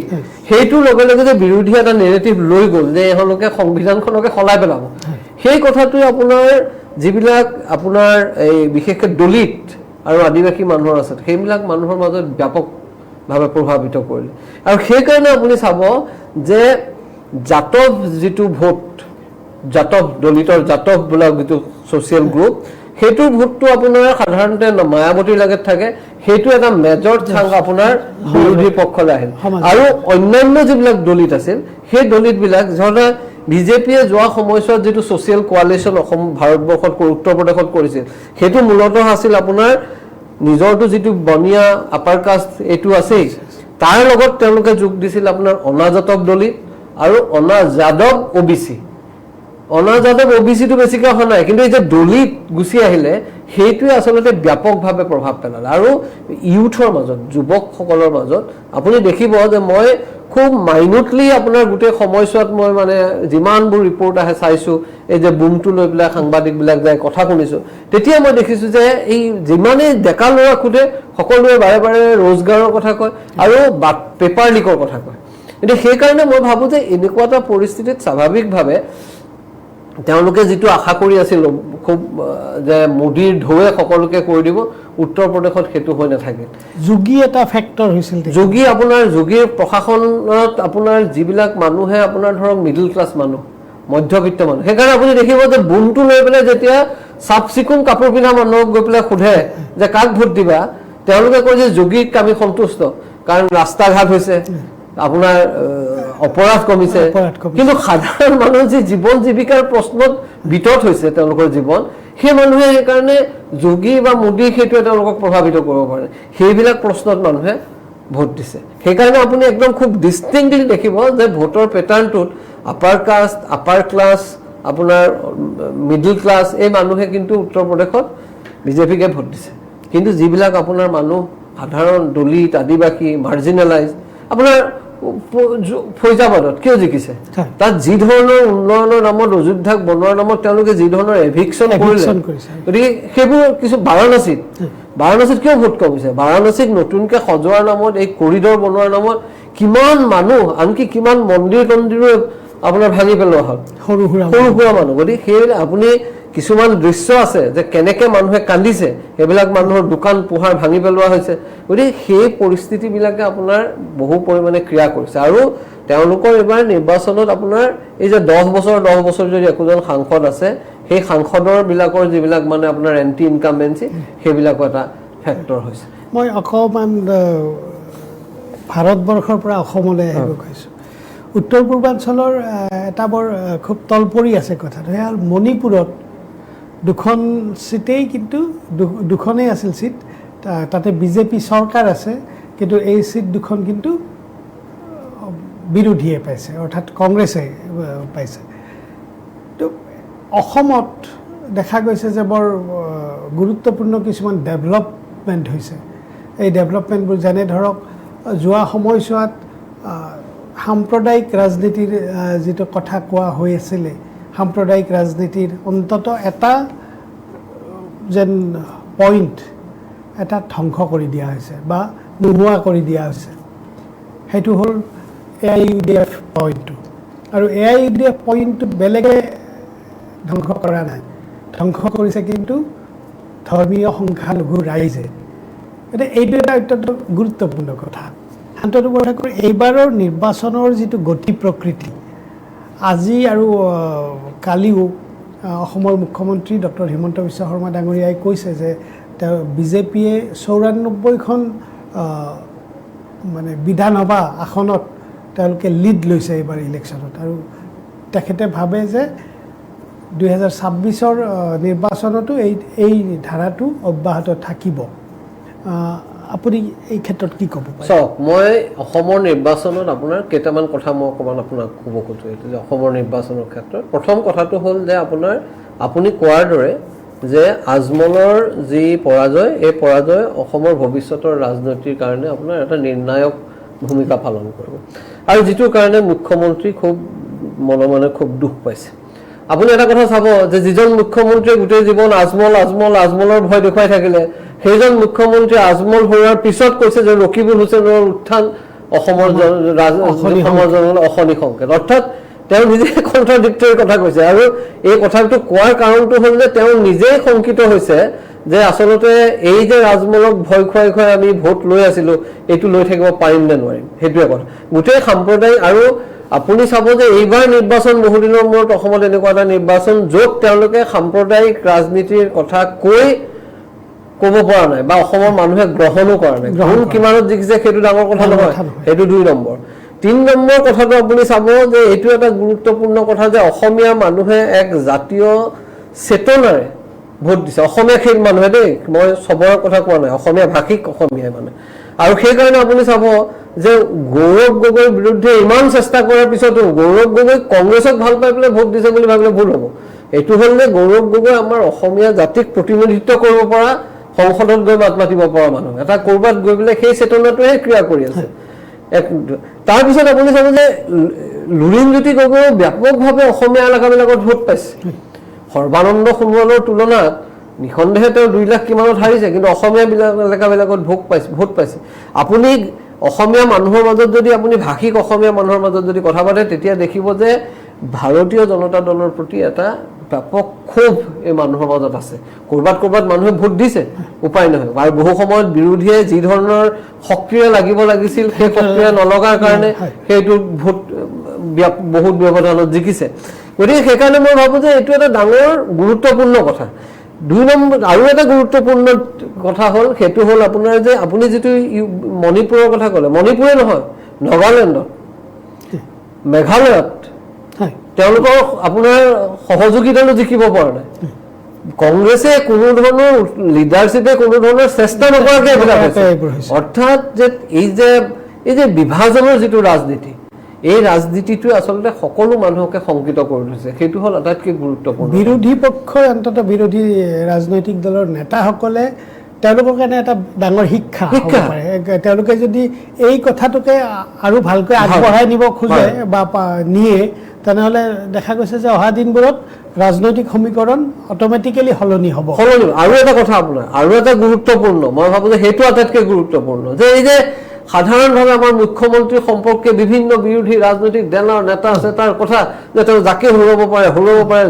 সেইটোৰ লগে লগে যে বিৰোধী এটা নেৰেটিভ লৈ গ'ল যে এওঁলোকে সংবিধানখনকে সলাই পেলাব সেই কথাটোৱে আপোনাৰ যিবিলাক আপোনাৰ এই বিশেষকৈ দলিত আৰু আদিবাসী মানুহৰ আছে সেইবিলাক মানুহৰ মাজত ব্যাপকভাৱে প্ৰভাৱিত কৰিলে আৰু সেইকাৰণে আপুনি চাব যে জাতৱ যিটো ভোট দলিতৰ জাতৱ বোলা যিটো ছ'চিয়েল গ্ৰুপ সেইটোৰ ভোটটো আপোনাৰ সাধাৰণতে মায়াৱতীৰ লগত থাকে সেইটো এটা মেজৰ চাং আপোনাৰ বিৰোধী পক্ষলৈ আহিল আৰু অন্যান্য যিবিলাক দলিত আছিল সেই দলিতবিলাক ধৰণে বিজেপিয়ে যোৱা সময়ছোৱাত যিটো ছ'চিয়েল কোৱালিশ্যন অসম ভাৰতবৰ্ষত উত্তৰ প্ৰদেশত কৰিছিল সেইটো মূলতঃ আছিল আপোনাৰ নিজৰটো যিটো বনিয়া আপাৰ কাষ্ট এইটো আছেই তাৰ লগত তেওঁলোকে যোগ দিছিল আপোনাৰ অনাজাতক দলিত আৰু অনা যাদৱ OBC অনাজাতক OBCটো বেছিকৈ অহা নাই, কিন্তু এই যে দলিত গুচি আহিলে সেইটোৱে আচলতে ব্যাপকভাৱে প্ৰভাৱ পেলালে। আৰু ইউথৰ মাজত, যুৱকসকলৰ মাজত আপুনি দেখিব যে মই খুব মাইনুটলি আপোনাৰ গোটেই সময়ছোৱাত মই মানে যিমানবোৰ ৰিপৰ্ট আহে চাইছোঁ, এই যে বুমটো লৈ পেলাই সাংবাদিকবিলাক যায় কথা শুনিছোঁ, তেতিয়া মই দেখিছোঁ যে এই যিমানেই ডেকা ল'ৰা সোধে সকলোৱে বাৰে বাৰে ৰোজগাৰৰ কথা কয় আৰু পেপাৰ লিকৰ কথা কয়। কিন্তু সেইকাৰণে মই ভাবোঁ যে এনেকুৱা এটা পৰিস্থিতিত স্বাভাৱিকভাৱে তেওঁলোকে যিটো আশা কৰি আছিল খুব যে মোদীৰ ঢৌৱে সকলোকে কৰি দিব, উত্তৰ প্ৰদেশত সেইটো হৈ নাথাকিল। যোগী এটা ফেক্টৰ হৈছিল। যোগীৰ প্ৰশাসনত আপোনাৰ যিবিলাক মানুহে আপোনাৰ ধৰক মিডল ক্লাছ মানুহ, মধ্যবিত্ত মানুহ, সেইকাৰণে আপুনি দেখিব যে বুমটো লৈ পেলাই যেতিয়া চাফ চিকুণ কাপোৰ পিন্ধা মানুহক গৈ পেলাই সোধে যে কাক ভোট দিবা, তেওঁলোকে কয় যে যোগীক আমি সন্তুষ্ট, কাৰণ ৰাস্তা ঘাট হৈছে, আপোনাৰ অপৰাধ কমিছে। কিন্তু সাধাৰণ মানুহ যি জীৱন জীৱিকাৰ প্ৰশ্নত বিতত হৈছে তেওঁলোকৰ জীৱন, সেই মানুহে সেইকাৰণে যোগী বা মোদী সেইটোৱে তেওঁলোকক প্ৰভাৱিত কৰিব পাৰে, সেইবিলাক প্ৰশ্নত মানুহে ভোট দিছে। সেইকাৰণে আপুনি একদম খুব ডিষ্টিংক্টলি দেখিব যে ভোটৰ পেটাৰ্ণটোত আপাৰ কাষ্ট, আপাৰ ক্লাছ, আপোনাৰ মিডল ক্লাছ এই মানুহে কিন্তু উত্তৰ প্ৰদেশত বিজেপিকে ভোট দিছে। কিন্তু যিবিলাক আপোনাৰ মানুহ সাধাৰণ দলিত, আদিবাসী, মাৰ্জিনেলাইজ, আপোনাৰ ফৈজাবাদত কিয় জিকিছে? তাত যি ধৰণৰ উন্নয়নৰ নামত, অযোধ্যাক বনোৱাৰ নামত তেওঁলোকে যি ধৰণৰ এভিকশ্যন কৰিলে, গতিকে সেইবোৰ কিছু বাৰাণসীত কিয় ভোট কমিছে? বাৰাণসীক নতুনকৈ সজোৱাৰ নামত, এই কৰিডৰ বনোৱাৰ নামত কিমান মানুহ, আনকি কিমান মন্দিৰ তন্দিৰো আপোনাৰ ভাঙি পেলোৱা হ'ল, সৰু সুৰা মানুহ। গতিকে সেই আপুনি কিছুমান দৃশ্য আছে যে কেনেকৈ মানুহে কান্দিছে, সেইবিলাক মানুহৰ দোকান পোহাৰ ভাঙি পেলোৱা হৈছে। গতিকে সেই পৰিস্থিতিবিলাকে আপোনাৰ বহু পৰিমাণে ক্ৰিয়া কৰিছে। আৰু তেওঁলোকৰ এইবাৰ নিৰ্বাচনত আপোনাৰ এই যে 10 বছৰ যদি একোজন সাংসদ আছে, সেই সাংসদৰ বিলাকৰ যিবিলাক মানে আপোনাৰ এণ্টি ইনকামবেঞ্চি, সেইবিলাকো এটা ফেক্টৰ হৈছে। মই অকণমান ভাৰতবৰ্ষৰ পৰা অসমলৈ আহিব কৈছোঁ। উত্তৰ পূৰ্বাঞ্চলৰ এটা বৰ খুব তলপৰি আছে কথাটো, সেয়া হ'ল মণিপুৰত 2খন ছিটেই, কিন্তু 2খনেই আছিল ছিট, তাতে বিজেপি চৰকাৰ আছে, কিন্তু এই ছিট 2খন কিন্তু বিৰোধীয়ে পাইছে, অৰ্থাৎ কংগ্ৰেছে পাইছে। তো অসমত দেখা গৈছে যে বৰ গুৰুত্বপূৰ্ণ কিছুমান ডেভেলপমেণ্ট হৈছে। এই ডেভেলপমেণ্টবোৰ যেনে ধৰক যোৱা সময়ছোৱাত সাম্প্ৰদায়িক ৰাজনীতিৰ যিটো কথা কোৱা হৈ আছিলে, সাম্প্ৰদায়িক ৰাজনীতিৰ অন্তত এটা যেন পইণ্ট এটা ধ্বংস কৰি দিয়া হৈছে বা নোহোৱা কৰি দিয়া হৈছে, সেইটো হ'ল AIUDF পইণ্টটো। আৰু AIUDF পইণ্টটো বেলেগে ধ্বংস কৰা নাই, ধ্বংস কৰিছে কিন্তু ধৰ্মীয় সংখ্যালঘু ৰাইজে। গতিকে এইটো এটা অত্যন্ত গুৰুত্বপূৰ্ণ কথা। শান্তনু বৰঠাকুৰ, এইবাৰৰ নিৰ্বাচনৰ যিটো গতি প্ৰকৃতি, আজি আৰু কালিও অসমৰ মুখ্যমন্ত্ৰী ডক্টৰ হিমন্ত বিশ্ব শৰ্মা ডাঙৰীয়াই কৈছে যে তেওঁ বিজেপিয়ে 94খন মানে বিধানসভা আসনত তেওঁলোকে লিড লৈছে এইবাৰ ইলেকশ্যনত, আৰু তেখেতে ভাবে যে 2026ৰ নিৰ্বাচনতো এই ধাৰাটো অব্যাহত থাকিব। আপুনি এই ক্ষেত্ৰত কি ক'ব? চাওক, মই অসমৰ নিৰ্বাচনত আপোনাৰ কেইটামান কথা মই অকণমান আপোনাক ক'ব খোজোঁ। এইটো যে অসমৰ নিৰ্বাচনৰ ক্ষেত্ৰত প্ৰথম কথাটো হ'ল যে আপুনি কোৱাৰ দৰে যে আজমলৰ যি পৰাজয়, এই পৰাজয় অসমৰ ভৱিষ্যতৰ ৰাজনীতিৰ কাৰণে আপোনাৰ এটা নিৰ্ণায়ক ভূমিকা পালন কৰিব, আৰু যিটোৰ কাৰণে মুখ্যমন্ত্ৰী খুব মনে মনে খুব দুখ পাইছে। আপুনি এটা কথা চাব যে যিজন মুখ্যমন্ত্ৰীয়ে গোটেই জীৱন আজমলৰ ভয় দেখুৱাই থাকিলে, সেইজন মুখ্যমন্ত্ৰী আজমল হোৱাৰ পিছত কৈছে যে ৰকিবুল হুছেইনৰ উত্থান অসমৰ অশনি সংকেত, অৰ্থাৎ তেওঁ নিজে কণ্ট্ৰাডিক্টৰী কথা কৈছে। আৰু এই কথাটো কোৱাৰ কাৰণটো হ'ল যে তেওঁ নিজেই শংকিত হৈছে যে আচলতে এই যে ৰাজমলক ভয় খুৱাই আমি ভোট লৈ আছিলোঁ, এইটো লৈ থাকিব পাৰিম নে নোৱাৰিম, সেইটোৱে কথা। গোটেই সাম্প্ৰদায়িক, আৰু আপুনি চাব যে এইবাৰ নিৰ্বাচন বহুদিনৰ মূৰত অসমত এনেকুৱা এটা নিৰ্বাচন য'ত তেওঁলোকে সাম্প্ৰদায়িক ৰাজনীতিৰ কথা ক'ব পৰা নাই বা অসমৰ মানুহে গ্ৰহণো কৰা নাই। গ্ৰহণ কিমানত জিকিছে সেইটো ডাঙৰ কথা নহয়, সেইটো 2 নম্বৰ। 3 নম্বৰ কথাটো আপুনি চাব যে এইটো এটা গুৰুত্বপূৰ্ণ কথা যে অসমীয়া মানুহে এক জাতীয় চেতনাৰে ভোট দিছে। অসমীয়া সেই মানুহে দেই, মই চবৰে কথা কোৱা নাই, অসমীয়া ভাষিক অসমীয়াই মানে আৰু সেইকাৰণে আপুনি চাব যে গৌৰৱ গগৈৰ বিৰুদ্ধে ইমান চেষ্টা কৰাৰ পিছতো গৌৰৱ গগৈ কংগ্ৰেছক ভাল পাই পেলাই ভোট দিছে বুলি ভাবিলে ভুল হ'ব। এইটো হ'ল যে গৌৰৱ গগৈ আমাৰ অসমীয়া জাতিক প্ৰতিনিধিত্ব কৰিব পৰা, সংসদত গৈ মাত মাতিব পৰা মানুহ, এটা ক'ৰবাত গৈ পেলাই সেই চেতনাটোহে ক্ৰিয়া কৰি আছে। তাৰপিছত আপুনি চাব যে লুৰিণজ্যোতি গগৈয়ে ব্যাপকভাৱে অসমীয়া এলেকাবিলাকত ভোট পাইছে। সৰ্বানন্দ সোণোৱালৰ তুলনাত নিঃসন্দেহে তেওঁ 2 লাখ কিমানত হাৰিছে, কিন্তু অসমীয়া এলেকাবিলাকত ভোট পাইছে। আপুনি অসমীয়া মানুহৰ মাজত যদি আপুনি ভাষিক অসমীয়া মানুহৰ মাজত যদি কথা পাতে, তেতিয়া দেখিব যে ভাৰতীয় জনতা দলৰ প্ৰতি এটা ব্যাপক ক্ষোভ এই মানুহৰ মাজত আছে। ক'ৰবাত মানুহে ভোট দিছে, উপায় নহয়। আৰু বহু সময়ত বিৰোধীয়ে যি ধৰণৰ সক্ৰিয় লাগিব লাগিছিল সেই সক্ৰিয় নলগাৰ কাৰণে সেইটো ভোট বহুত ব্যৱধানত জিকিছে। গতিকে সেইকাৰণে মই ভাবোঁ যে এইটো এটা ডাঙৰ গুৰুত্বপূৰ্ণ কথা। 2 নম্বৰ আৰু এটা গুৰুত্বপূৰ্ণ কথা হ'ল, সেইটো হ'ল আপোনাৰ যে আপুনি যিটো মণিপুৰৰ কথা ক'লে, মণিপুৰে নহয়, নাগালেণ্ডত, মেঘালয়ত তেওঁলোকৰ আপোনাৰ সহযোগিতানো জিকিব পৰা নাই। কংগ্ৰেছে কোনো ধৰণৰ লিডাৰশ্বিপে কোনো ধৰণৰ চেষ্টা নকৰাকৈ এইবিলাক হৈছে। অৰ্থাৎ যে এই যে বিভাজনৰ যিটো ৰাজনীতি, এই ৰাজনীতিটোৱে আচলতে সকলো মানুহকে শংকিত কৰি দিছে। সেইটো হ'ল আটাইতকৈ গুৰুত্বপূৰ্ণ। বিৰোধী পক্ষই অন্ততঃ বিৰোধী ৰাজনৈতিক দলৰ নেতাসকলে তেওঁলোকৰ কাৰণে এটা ডাঙৰ শিক্ষা হ'ব পাৰে। তেওঁলোকে যদি এই কথাটোকে আৰু ভালকৈ আগবঢ়াই নিব খোজে বা নিয়ে, তেনেহ'লে দেখা গৈছে যে অহা দিনবোৰত ৰাজনৈতিক সমীকৰণ অট'মেটিকেলি সলনি হ'ব। আৰু এটা কথা আপোনাৰ আৰু এটা গুৰুত্বপূৰ্ণ, মই ভাবোঁ যে সেইটো আটাইতকৈ গুৰুত্বপূৰ্ণ, যে এই যে সাধাৰণভাৱে আমাৰ মুখ্যমন্ত্ৰী সম্পৰ্কে বিভিন্ন বিৰোধী ৰাজনৈতিক দলৰ নেতা আছে, তাৰ কথা যে তেওঁ যাকে হৰুৱাব পাৰে,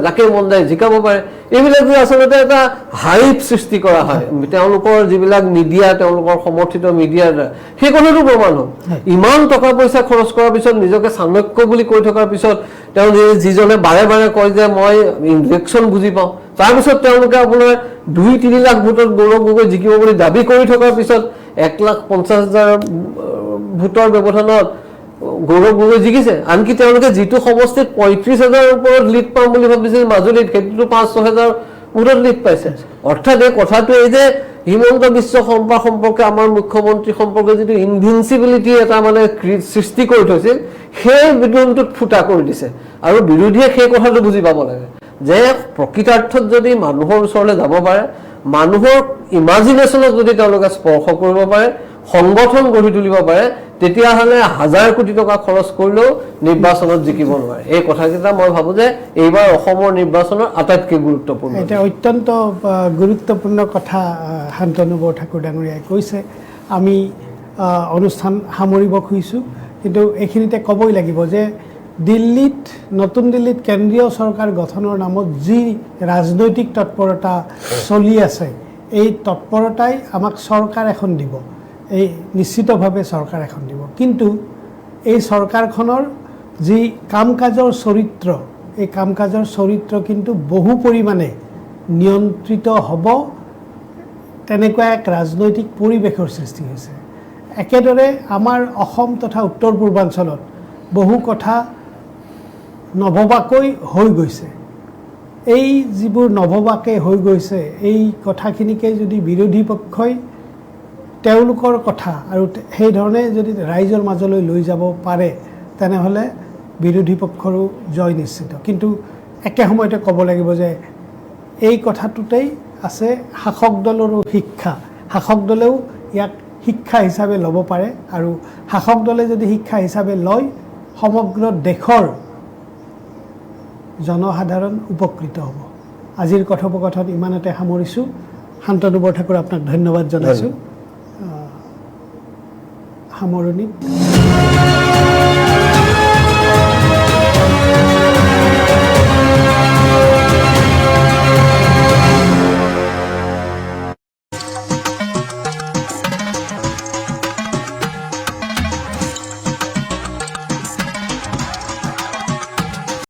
যাকে মন যায় জিকাব পাৰে, এইবিলাক যে আচলতে এটা হাইপ সৃষ্টি কৰা হয় তেওঁলোকৰ যিবিলাক মিডিয়া, তেওঁলোকৰ সমৰ্থিত মিডিয়াৰ দ্বাৰা, সেই কথাটো প্ৰমাণ হ'ল। ইমান টকা পইচা খৰচ কৰাৰ পিছত, নিজকে চাণক্য বুলি কৈ থকাৰ পিছত, তেওঁ যিজনে বাৰে বাৰে কয় যে মই ইলেকশ্যন বুজি পাওঁ, তাৰপিছত তেওঁলোকে আপোনাৰ 2-3 লাখ ভোটত গৌৰৱ গগৈ জিকিব বুলি দাবী কৰি থকাৰ পিছত 1,50,000 ভোটৰ ব্যৱধানত গৌৰৱ গগৈ জিকিছে। আনকি তেওঁলোকে যিটো সমষ্টিত 35,000ৰ ওপৰত লিড পাম বুলি ভাবিছিল মাজুলীত, সেইটোতো 5-6,000 ভোটত লিড পাইছে। অৰ্থাৎ এই কথাটো এই যে হিমন্ত বিশ্ব শৰ্মা সম্পৰ্কে আমাৰ মুখ্যমন্ত্ৰী সম্পৰ্কে যিটো ইনভিঞ্চিবিলিটি এটা মানে সৃষ্টি কৰি থৈছিল, সেই বিতৰণটোত ফুটা কৰি দিছে। আৰু বিৰোধীয়ে সেই কথাটো বুজি পাব লাগে যে প্ৰকৃতাৰ্থত যদি মানুহৰ ওচৰলৈ যাব পাৰে, মানুহৰ ইমাজিনেশ্যনক যদি তেওঁলোকে স্পৰ্শ কৰিব পাৰে, সংগঠন গঢ়ি তুলিব পাৰে, তেতিয়াহ'লে 1000 কোটি টকা খৰচ কৰিলেও নিৰ্বাচনত জিকিব নোৱাৰে। এই কথাকেইটা মই ভাবোঁ যে এইবাৰ অসমৰ নিৰ্বাচনৰ আটাইতকৈ গুৰুত্বপূৰ্ণ। এটা অত্যন্ত গুৰুত্বপূৰ্ণ কথা শান্তনু বৰঠাকুৰ ডাঙৰীয়াই কৈছে। আমি অনুষ্ঠান সামৰিব খুজিছোঁ, কিন্তু এইখিনিতে ক'বই লাগিব যে নতুন দিল্লীত কেন্দ্ৰীয় চৰকাৰ গঠনৰ নামত যি ৰাজনৈতিক তৎপৰতা চলি আছে, এই তৎপৰতাই আমাক চৰকাৰ এখন দিব, এই নিশ্চিতভাৱে চৰকাৰ এখন দিব। কিন্তু এই চৰকাৰখনৰ যি কাম কাজৰ চৰিত্ৰ, এই কাম কাজৰ চৰিত্ৰ কিন্তু বহু পৰিমাণে নিয়ন্ত্ৰিত হ'ব, তেনেকুৱা এক ৰাজনৈতিক পৰিৱেশৰ সৃষ্টি হৈছে। একেদৰে আমাৰ অসম তথা উত্তৰ পূৰ্বাঞ্চলত বহু কথা নভবাকৈ হৈ গৈছে। এই যিবোৰ নভবাকৈ হৈ গৈছে, এই কথাখিনিকে যদি বিৰোধী পক্ষই তেওঁলোকৰ কথা আৰু সেই ধৰণে যদি ৰাইজৰ মাজলৈ লৈ যাব পাৰে, তেনেহ'লে বিৰোধী পক্ষৰো জয় নিশ্চিত। কিন্তু একে সময়তে ক'ব লাগিব যে এই কথাটোতেই আছে শাসক দলৰো শিক্ষা। শাসক দলেও ইয়াক শিক্ষা হিচাপে ল'ব পাৰে, আৰু শাসক দলে যদি শিক্ষা হিচাপে লয়, সমগ্ৰ দেশৰ জনসাধাৰণ উপকৃত হ'ব। আজিৰ কথোপকথন ইমানতে সামৰিছোঁ। শান্তনু বৰঠাকুৰ, আপোনাক ধন্যবাদ জনাইছোঁ। সামৰণি।